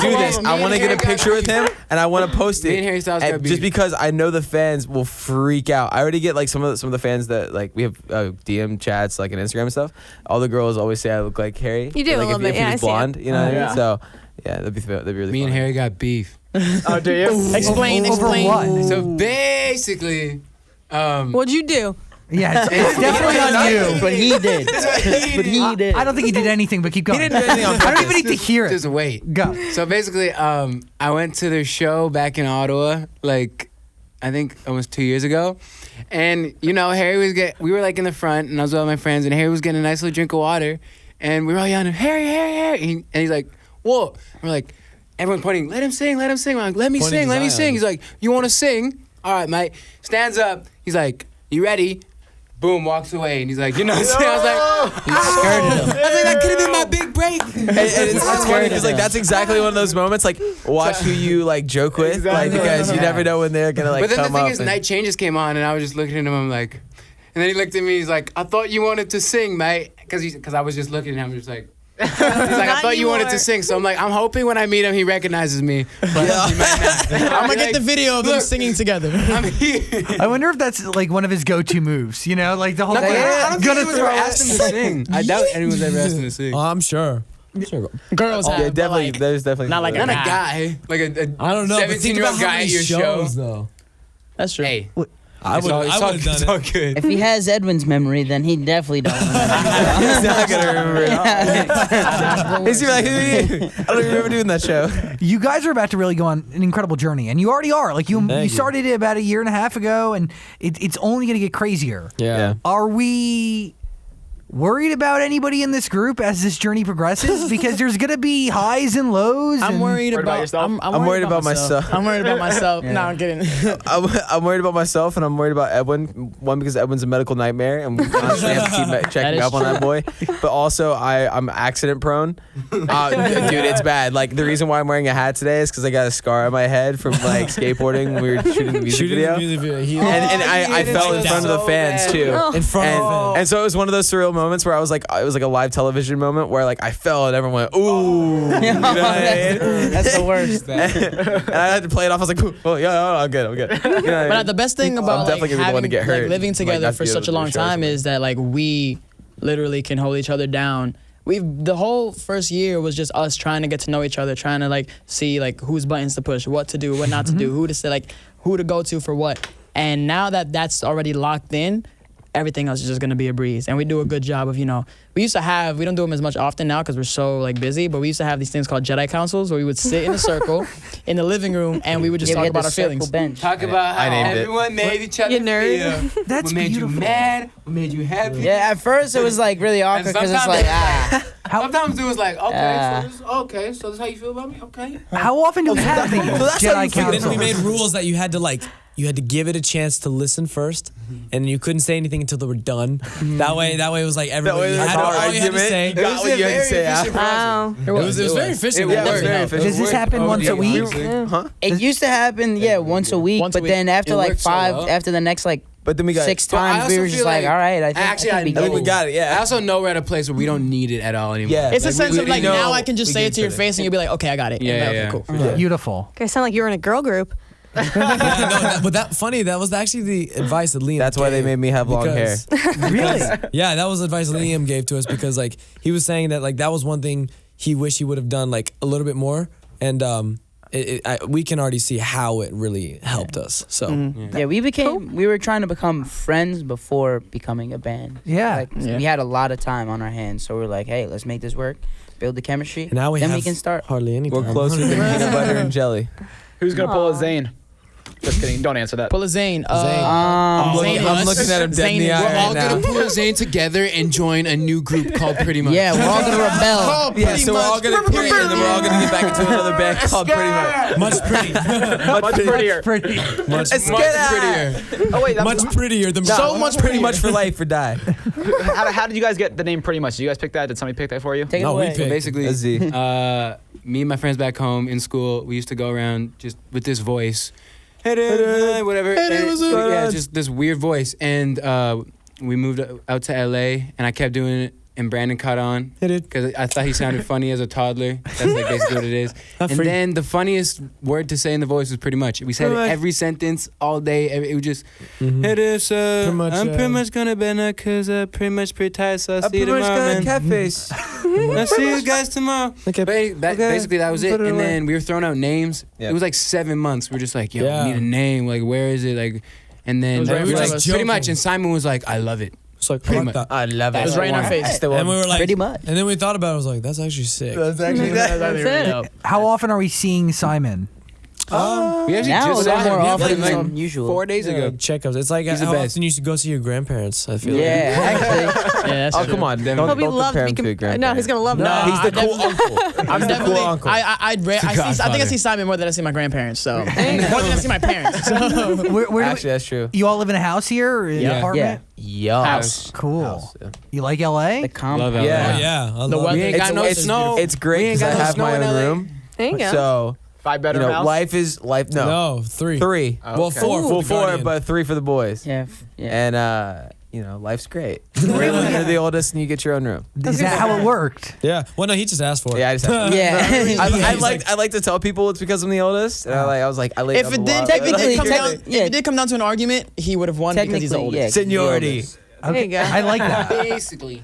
[SPEAKER 7] to do this. I want to get a picture with him and I want to post
[SPEAKER 4] Me and
[SPEAKER 7] it.
[SPEAKER 4] Harry Styles
[SPEAKER 7] And
[SPEAKER 4] got
[SPEAKER 7] just
[SPEAKER 4] beef.
[SPEAKER 7] because I know the fans will freak out. I already get like some of the fans that like we have DM chats like on Instagram and stuff. All the girls always say I look like Harry.
[SPEAKER 8] You do
[SPEAKER 7] like
[SPEAKER 8] a little
[SPEAKER 7] if
[SPEAKER 8] bit, yeah,
[SPEAKER 7] he
[SPEAKER 8] I
[SPEAKER 7] was
[SPEAKER 8] see it.
[SPEAKER 7] blonde, you know what I mean?
[SPEAKER 5] Yeah.
[SPEAKER 7] So yeah, that'd be really.
[SPEAKER 4] Me and
[SPEAKER 7] funny.
[SPEAKER 4] Harry got beef.
[SPEAKER 5] Oh, do you?
[SPEAKER 6] Explain.
[SPEAKER 1] Over what?
[SPEAKER 4] So basically,
[SPEAKER 8] What'd you do?
[SPEAKER 1] Yeah, it's definitely on you.
[SPEAKER 3] But he did. But he did.
[SPEAKER 1] I don't think he did anything, but keep going.
[SPEAKER 7] He didn't do anything on
[SPEAKER 1] I don't even need to hear it.
[SPEAKER 4] just wait.
[SPEAKER 1] Go.
[SPEAKER 4] So basically, I went to their show back in Ottawa, like I think almost 2 years ago, and you know we were like in the front, and I was with all my friends, and Harry was getting a nice little drink of water, and we were all yelling, Harry, Harry, Harry, and he's like, whoa, we're like, everyone pointing, let him sing, let him sing. I'm like, let me
[SPEAKER 2] Pointing
[SPEAKER 4] sing,
[SPEAKER 2] to
[SPEAKER 4] let me
[SPEAKER 2] Zion.
[SPEAKER 4] sing. He's like, you want to sing? All right, mate. Stands up. He's like, you ready? Boom, walks away, and he's like, you know what I'm saying? I was like,
[SPEAKER 3] skirted him.
[SPEAKER 4] I was like, that could have been my big break.
[SPEAKER 7] And it's funny because like that's exactly one of those moments. Like watch who you like joke with, like because you never know when they're gonna like
[SPEAKER 4] But then the
[SPEAKER 7] come
[SPEAKER 4] thing
[SPEAKER 7] up.
[SPEAKER 4] is,
[SPEAKER 7] and-
[SPEAKER 4] Night Changes came on, and I was just looking at him. I'm like, and then he looked at me. He's like, I thought you wanted to sing, mate, because I was just looking at him, just like. He's like, I
[SPEAKER 8] Not
[SPEAKER 4] thought you wanted
[SPEAKER 8] anymore.
[SPEAKER 4] to sing, so I'm like, I'm hoping when I meet him, he recognizes me. But he might not.
[SPEAKER 6] I'm gonna get the
[SPEAKER 4] Like,
[SPEAKER 6] video of them
[SPEAKER 4] look.
[SPEAKER 6] singing together.
[SPEAKER 4] I'm here.
[SPEAKER 1] I wonder if that's like one of his go-to moves. You know, like the whole.
[SPEAKER 4] I don't think
[SPEAKER 1] gonna
[SPEAKER 4] anyone's
[SPEAKER 1] throw
[SPEAKER 4] ever asked him to sing. I doubt anyone's ever asked him to sing.
[SPEAKER 2] I'm sure.
[SPEAKER 6] Girls have,
[SPEAKER 7] yeah,
[SPEAKER 6] but,
[SPEAKER 7] definitely.
[SPEAKER 6] like,
[SPEAKER 7] There's definitely
[SPEAKER 6] not like
[SPEAKER 4] Not a
[SPEAKER 6] guy.
[SPEAKER 4] guy, like a
[SPEAKER 2] I don't know, but think
[SPEAKER 4] 17-year-old
[SPEAKER 2] about how
[SPEAKER 4] guy
[SPEAKER 2] many
[SPEAKER 4] at your
[SPEAKER 2] shows,
[SPEAKER 4] show.
[SPEAKER 2] though.
[SPEAKER 6] That's true.
[SPEAKER 4] Hey,
[SPEAKER 2] I would have done
[SPEAKER 4] it's
[SPEAKER 2] it.
[SPEAKER 4] all good.
[SPEAKER 3] If he has Edwin's memory, then he definitely don't.
[SPEAKER 7] He's not gonna remember it. He's gonna be like, who are you? I don't even remember doing that show.
[SPEAKER 1] You guys are about to really go on an incredible journey, and you already are. Like you
[SPEAKER 2] Thank you.
[SPEAKER 1] started it about a year and a half ago, and it's only going to get crazier.
[SPEAKER 2] Yeah.
[SPEAKER 1] Are we worried about anybody in this group as this journey progresses? Because there's going to be highs and lows.
[SPEAKER 6] I'm
[SPEAKER 1] and
[SPEAKER 6] worried
[SPEAKER 5] about
[SPEAKER 6] about
[SPEAKER 5] yourself?
[SPEAKER 7] I'm worried about myself.
[SPEAKER 6] I'm worried about myself. No, I'm kidding.
[SPEAKER 7] I'm worried about myself, and I'm worried about Edwin. One, because Edwin's a medical nightmare, and we constantly have to keep checking
[SPEAKER 6] is
[SPEAKER 7] up on
[SPEAKER 6] true.
[SPEAKER 7] that boy. But also, I'm accident prone. Dude, it's bad. Like the reason why I'm wearing a hat today is because I got a scar on my head from like skateboarding when we were shooting the music video. And I fell in front of the fans too.
[SPEAKER 6] In front
[SPEAKER 7] And,
[SPEAKER 6] of
[SPEAKER 7] and so it was one of those surreal moments where I was like, it was like a live television moment where like I fell and everyone went, ooh. You know what I mean?
[SPEAKER 3] That's the worst.
[SPEAKER 7] And I had to play it off. I was like, ooh, oh yeah, I'm good. You know what I mean?
[SPEAKER 6] But the best thing
[SPEAKER 7] I'm
[SPEAKER 6] about like,
[SPEAKER 7] definitely gonna be the one to
[SPEAKER 6] having,
[SPEAKER 7] get hurt.
[SPEAKER 6] like living
[SPEAKER 7] Like,
[SPEAKER 6] together
[SPEAKER 7] not
[SPEAKER 6] for
[SPEAKER 7] be able
[SPEAKER 6] such
[SPEAKER 7] to
[SPEAKER 6] a
[SPEAKER 7] do
[SPEAKER 6] long
[SPEAKER 7] shows
[SPEAKER 6] time
[SPEAKER 7] with
[SPEAKER 6] is that like we literally can hold each other down. The whole first year was just us trying to get to know each other, trying to like see like whose buttons to push, what to do, what not to do, who to say like who to go to for what. And now that that's already locked in, everything else is just gonna be a breeze. And we do a good job of, we don't do them as much often now because we're so like busy, but we used to have these things called Jedi councils where we would sit in a circle in the living room and we would just
[SPEAKER 3] Yeah, we
[SPEAKER 6] talk
[SPEAKER 3] had
[SPEAKER 6] about
[SPEAKER 3] the
[SPEAKER 6] our feelings.
[SPEAKER 3] circle bench.
[SPEAKER 4] Talk about
[SPEAKER 7] I
[SPEAKER 4] how
[SPEAKER 7] named it.
[SPEAKER 4] everyone made each other
[SPEAKER 8] You nerd.
[SPEAKER 4] feel.
[SPEAKER 1] That's
[SPEAKER 4] what made
[SPEAKER 1] beautiful.
[SPEAKER 4] you mad? What made you happy?
[SPEAKER 3] Yeah, at first it was like really awkward because it's like,
[SPEAKER 4] Sometimes it was like,
[SPEAKER 3] Yeah.
[SPEAKER 4] so this is how you feel about me? Okay.
[SPEAKER 1] How often do we have these Jedi
[SPEAKER 2] Then we
[SPEAKER 1] councils?
[SPEAKER 2] made rules that you had to give it a chance to listen first, and you couldn't say anything until they were done. That way it was like everybody
[SPEAKER 7] way
[SPEAKER 2] you
[SPEAKER 7] there's
[SPEAKER 2] had
[SPEAKER 7] no
[SPEAKER 2] all you had to
[SPEAKER 7] argument.
[SPEAKER 2] say.
[SPEAKER 7] You got what you had to say after.
[SPEAKER 8] Wow.
[SPEAKER 2] It was very efficient.
[SPEAKER 7] It
[SPEAKER 2] That
[SPEAKER 7] was
[SPEAKER 2] definitely
[SPEAKER 7] very
[SPEAKER 2] helped.
[SPEAKER 7] efficient.
[SPEAKER 1] Does this happen once a week?
[SPEAKER 7] Huh?
[SPEAKER 3] it used to happen, once a week,
[SPEAKER 6] Once a
[SPEAKER 3] but
[SPEAKER 6] week.
[SPEAKER 3] then after
[SPEAKER 4] It
[SPEAKER 3] like
[SPEAKER 4] worked so
[SPEAKER 3] five,
[SPEAKER 4] well.
[SPEAKER 3] after the next like
[SPEAKER 7] But then we got
[SPEAKER 3] 6
[SPEAKER 4] But I
[SPEAKER 3] times, we
[SPEAKER 4] also
[SPEAKER 3] were just
[SPEAKER 4] feel
[SPEAKER 3] like,
[SPEAKER 4] like-
[SPEAKER 3] all right, I
[SPEAKER 4] Actually,
[SPEAKER 3] think we
[SPEAKER 7] I think we
[SPEAKER 3] go.
[SPEAKER 7] got it.
[SPEAKER 4] I
[SPEAKER 7] Yeah.
[SPEAKER 4] also know we're at a place where we don't need it at all anymore.
[SPEAKER 7] Yeah.
[SPEAKER 6] It's a
[SPEAKER 7] Like,
[SPEAKER 6] sense
[SPEAKER 7] we-
[SPEAKER 6] of like
[SPEAKER 7] we know
[SPEAKER 6] now I can just
[SPEAKER 7] we
[SPEAKER 6] say
[SPEAKER 7] get
[SPEAKER 6] it to your
[SPEAKER 7] each
[SPEAKER 6] face and you'll be like, okay, I got it.
[SPEAKER 4] Yeah,
[SPEAKER 6] And
[SPEAKER 4] yeah,
[SPEAKER 6] okay,
[SPEAKER 4] yeah.
[SPEAKER 6] cool.
[SPEAKER 1] Beautiful.
[SPEAKER 8] You guys sound like you were in a girl group.
[SPEAKER 2] But that was actually the advice that Liam.
[SPEAKER 7] That's why they
[SPEAKER 2] gave,
[SPEAKER 7] made me have long hair.
[SPEAKER 2] because-
[SPEAKER 1] Really?
[SPEAKER 2] Yeah, that was advice Liam gave to us because like he was saying that like that was one thing he wished he would have done like a little bit more, and we can already see how it really helped us. So
[SPEAKER 3] Yeah, we were trying to become friends before becoming a band.
[SPEAKER 1] Yeah.
[SPEAKER 3] Like we had a lot of time on our hands, so we're like, hey, let's make this work. build the chemistry.
[SPEAKER 2] And now we
[SPEAKER 3] then
[SPEAKER 2] have
[SPEAKER 3] we can start.
[SPEAKER 2] hardly any
[SPEAKER 7] We're
[SPEAKER 2] time.
[SPEAKER 7] closer than peanut butter and jelly.
[SPEAKER 5] Who's gonna pull a Zane? Just kidding. Don't answer that.
[SPEAKER 6] Pull a Zane.
[SPEAKER 7] I'm looking at him dead in the eye
[SPEAKER 4] We're all
[SPEAKER 7] right now.
[SPEAKER 4] gonna pull a Zane together and join a new group called Pretty Much.
[SPEAKER 3] Yeah, we're all gonna rebel.
[SPEAKER 7] Yeah, so we're all gonna quit, and then we're all gonna get back into another band called Pretty Much.
[SPEAKER 2] Much pretty.
[SPEAKER 5] Much prettier.
[SPEAKER 1] Pretty.
[SPEAKER 2] much
[SPEAKER 4] prettier.
[SPEAKER 5] Oh wait,
[SPEAKER 2] much prettier than
[SPEAKER 7] So much pretty much for life or die.
[SPEAKER 5] how did you guys get the name Pretty Much? Did you guys pick that? Did somebody pick that for you?
[SPEAKER 3] Take it
[SPEAKER 2] No, we
[SPEAKER 3] away.
[SPEAKER 2] picked.
[SPEAKER 4] Basically,
[SPEAKER 7] A Z.
[SPEAKER 4] me and my friends back home in school, we used to go around just with this voice, hey dude, whatever, yeah, just this weird voice. And we moved out to LA, and I kept doing it, and Brandon caught on because I thought he sounded funny as a toddler. That's like basically what it is. And then the funniest word to say in the voice was Pretty Much. We said it every sentence all day. It was just, hey dude, I'm pretty much gonna be now because pretty much pretty tired, so I'll see you tomorrow, man.
[SPEAKER 7] catfish.
[SPEAKER 4] I'll see you guys tomorrow. Basically, that was it.
[SPEAKER 7] Put it
[SPEAKER 4] And
[SPEAKER 7] away.
[SPEAKER 4] then we were throwing out names.
[SPEAKER 7] Yep.
[SPEAKER 4] It was like 7 months. We were just like, yo,
[SPEAKER 2] Yeah.
[SPEAKER 4] we need a name. Like, where is it? Like, and then
[SPEAKER 6] It was right in
[SPEAKER 4] we were
[SPEAKER 6] front
[SPEAKER 4] like,
[SPEAKER 6] of us.
[SPEAKER 4] Pretty Much. And Simon was like, I love it.
[SPEAKER 2] It's like,
[SPEAKER 4] Pretty
[SPEAKER 2] I
[SPEAKER 4] much.
[SPEAKER 2] like that.
[SPEAKER 7] I love it.
[SPEAKER 6] It was right in our face.
[SPEAKER 2] And we were like,
[SPEAKER 3] Pretty much.
[SPEAKER 2] And then we thought about it. I was like, that's actually sick.
[SPEAKER 7] That's actually
[SPEAKER 8] That's it.
[SPEAKER 1] How often are we seeing Simon?
[SPEAKER 4] We actually
[SPEAKER 3] Now
[SPEAKER 4] just
[SPEAKER 3] a
[SPEAKER 4] saw
[SPEAKER 3] lot more
[SPEAKER 4] him
[SPEAKER 3] often
[SPEAKER 4] like
[SPEAKER 3] than usual.
[SPEAKER 4] 4 days
[SPEAKER 2] Yeah,
[SPEAKER 4] ago.
[SPEAKER 2] checkups. It's like
[SPEAKER 4] He's the
[SPEAKER 2] how
[SPEAKER 4] best.
[SPEAKER 2] often you used to go see your grandparents. I feel
[SPEAKER 3] Yeah, actually.
[SPEAKER 6] Yeah, that's
[SPEAKER 7] Oh,
[SPEAKER 6] true.
[SPEAKER 7] come on. Don't
[SPEAKER 8] Hope he
[SPEAKER 7] compare
[SPEAKER 8] loves
[SPEAKER 7] him
[SPEAKER 8] me.
[SPEAKER 7] to your
[SPEAKER 8] No,
[SPEAKER 7] grandparents.
[SPEAKER 8] he's gonna love
[SPEAKER 6] No,
[SPEAKER 8] that.
[SPEAKER 7] He's the cool uncle. I'm the cool uncle.
[SPEAKER 6] I think I see Simon more than I see my grandparents. So more than I see my parents. So
[SPEAKER 1] Where do
[SPEAKER 7] Actually, that's true.
[SPEAKER 1] you all live in a house here or in an
[SPEAKER 4] Yeah.
[SPEAKER 1] apartment?
[SPEAKER 7] Yes.
[SPEAKER 6] House.
[SPEAKER 1] Cool.
[SPEAKER 7] House, yeah.
[SPEAKER 1] You like LA?
[SPEAKER 3] The comp.
[SPEAKER 4] Love it.
[SPEAKER 7] Yeah.
[SPEAKER 2] Oh, yeah. I
[SPEAKER 6] The
[SPEAKER 2] love
[SPEAKER 6] weather-
[SPEAKER 2] it.
[SPEAKER 4] We ain't got no
[SPEAKER 7] It's-
[SPEAKER 4] snow.
[SPEAKER 7] It's great
[SPEAKER 4] We ain't
[SPEAKER 7] because I
[SPEAKER 4] got no
[SPEAKER 7] have
[SPEAKER 4] snow
[SPEAKER 7] my
[SPEAKER 4] in
[SPEAKER 7] own
[SPEAKER 4] LA.
[SPEAKER 7] room.
[SPEAKER 8] There you go.
[SPEAKER 7] So,
[SPEAKER 5] 5
[SPEAKER 7] you
[SPEAKER 5] bedroom
[SPEAKER 7] know,
[SPEAKER 5] house.
[SPEAKER 7] life is life. No,
[SPEAKER 2] No, three.
[SPEAKER 7] three.
[SPEAKER 2] Well,
[SPEAKER 5] Okay.
[SPEAKER 2] four.
[SPEAKER 7] Well,
[SPEAKER 2] for the
[SPEAKER 7] four,
[SPEAKER 2] Guardian.
[SPEAKER 7] but three for the boys.
[SPEAKER 3] Yeah. Yeah.
[SPEAKER 7] And you know, life's great. You're the oldest, and you get your own room.
[SPEAKER 1] Is that how it worked?
[SPEAKER 2] Yeah. Well, no, he just asked for it.
[SPEAKER 7] Yeah, I just have
[SPEAKER 3] Yeah.
[SPEAKER 7] I like to tell people it's because I'm the oldest. And I was like, I laid
[SPEAKER 6] if
[SPEAKER 7] on
[SPEAKER 6] it
[SPEAKER 7] the
[SPEAKER 6] did
[SPEAKER 7] law.
[SPEAKER 6] technically come
[SPEAKER 3] Tec-
[SPEAKER 6] down,
[SPEAKER 3] yeah.
[SPEAKER 6] if it did come down to an argument, he would have won because he's the
[SPEAKER 3] Technically,
[SPEAKER 6] oldest.
[SPEAKER 3] yeah.
[SPEAKER 7] Seniority.
[SPEAKER 1] Okay,
[SPEAKER 8] you go.
[SPEAKER 1] I like that.
[SPEAKER 4] Basically.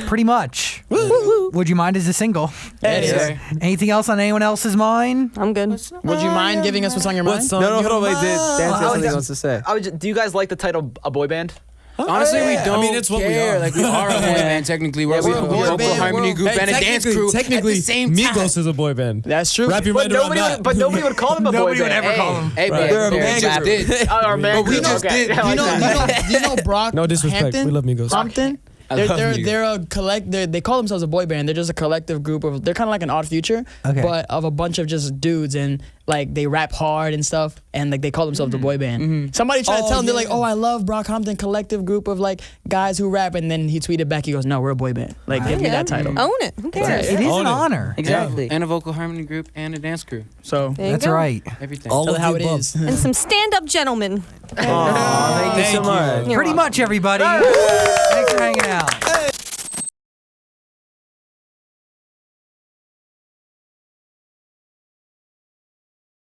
[SPEAKER 1] Pretty much. Would you mind as a single?
[SPEAKER 6] Yeah.
[SPEAKER 1] Anything else on anyone else's mind?
[SPEAKER 8] I'm good.
[SPEAKER 6] Would you mind giving us what's on your mind?
[SPEAKER 2] What's on
[SPEAKER 7] No,
[SPEAKER 2] your
[SPEAKER 7] hold on, wait. Dan
[SPEAKER 2] mind?
[SPEAKER 7] has something he wants to say.
[SPEAKER 5] Do you guys like the title a boy band?
[SPEAKER 4] Honestly, we don't
[SPEAKER 2] I mean, it's what we
[SPEAKER 4] care.
[SPEAKER 2] are.
[SPEAKER 4] Like, we are a boy band, technically. We're,
[SPEAKER 6] we're a boy
[SPEAKER 4] a vocal
[SPEAKER 6] band,
[SPEAKER 4] harmony
[SPEAKER 6] we're-
[SPEAKER 4] group
[SPEAKER 2] Hey,
[SPEAKER 4] and a dance crew
[SPEAKER 2] Technically,
[SPEAKER 4] at the same time.
[SPEAKER 2] Migos is a boy band.
[SPEAKER 6] That's true.
[SPEAKER 2] Wrap your mind around that.
[SPEAKER 5] But nobody would call them a boy
[SPEAKER 1] Nobody would
[SPEAKER 5] band.
[SPEAKER 1] ever call them.
[SPEAKER 4] Hey,
[SPEAKER 2] Right.
[SPEAKER 7] They're a
[SPEAKER 4] we
[SPEAKER 7] man
[SPEAKER 4] just
[SPEAKER 7] group.
[SPEAKER 4] did.
[SPEAKER 5] Our man
[SPEAKER 4] But we
[SPEAKER 5] group,
[SPEAKER 4] just
[SPEAKER 5] okay.
[SPEAKER 4] did.
[SPEAKER 5] I like that.
[SPEAKER 6] Do you know Brock?
[SPEAKER 2] No disrespect.
[SPEAKER 6] Hampton?
[SPEAKER 2] We love Migos.
[SPEAKER 6] Brompton?
[SPEAKER 4] I love Migos.
[SPEAKER 6] They're a they call themselves a boy band. They're just a collective group of, they're kind of like an Odd Future,
[SPEAKER 1] Okay.
[SPEAKER 6] but of a bunch of just dudes, and like they rap hard and stuff, and like they call themselves a boy band. Somebody tried to tell them, they're like, oh, I love Brockhampton collective group of like guys who rap, and then he tweeted back, he goes, no, we're a boy band. Like, give me that title.
[SPEAKER 8] Own it. Who cares?
[SPEAKER 1] It is
[SPEAKER 2] Own
[SPEAKER 1] an
[SPEAKER 2] it.
[SPEAKER 1] honor.
[SPEAKER 3] Exactly.
[SPEAKER 4] And a vocal harmony group and a dance crew.
[SPEAKER 6] So
[SPEAKER 8] There you
[SPEAKER 1] That's
[SPEAKER 8] go.
[SPEAKER 1] right.
[SPEAKER 4] Everything.
[SPEAKER 2] All
[SPEAKER 6] tell
[SPEAKER 2] of
[SPEAKER 6] it how
[SPEAKER 2] the
[SPEAKER 6] it
[SPEAKER 2] above.
[SPEAKER 6] is.
[SPEAKER 8] And some stand-up gentlemen.
[SPEAKER 7] Aw, thank you so much.
[SPEAKER 8] You're
[SPEAKER 1] Pretty
[SPEAKER 8] welcome.
[SPEAKER 1] much, everybody. Thanks for hanging out.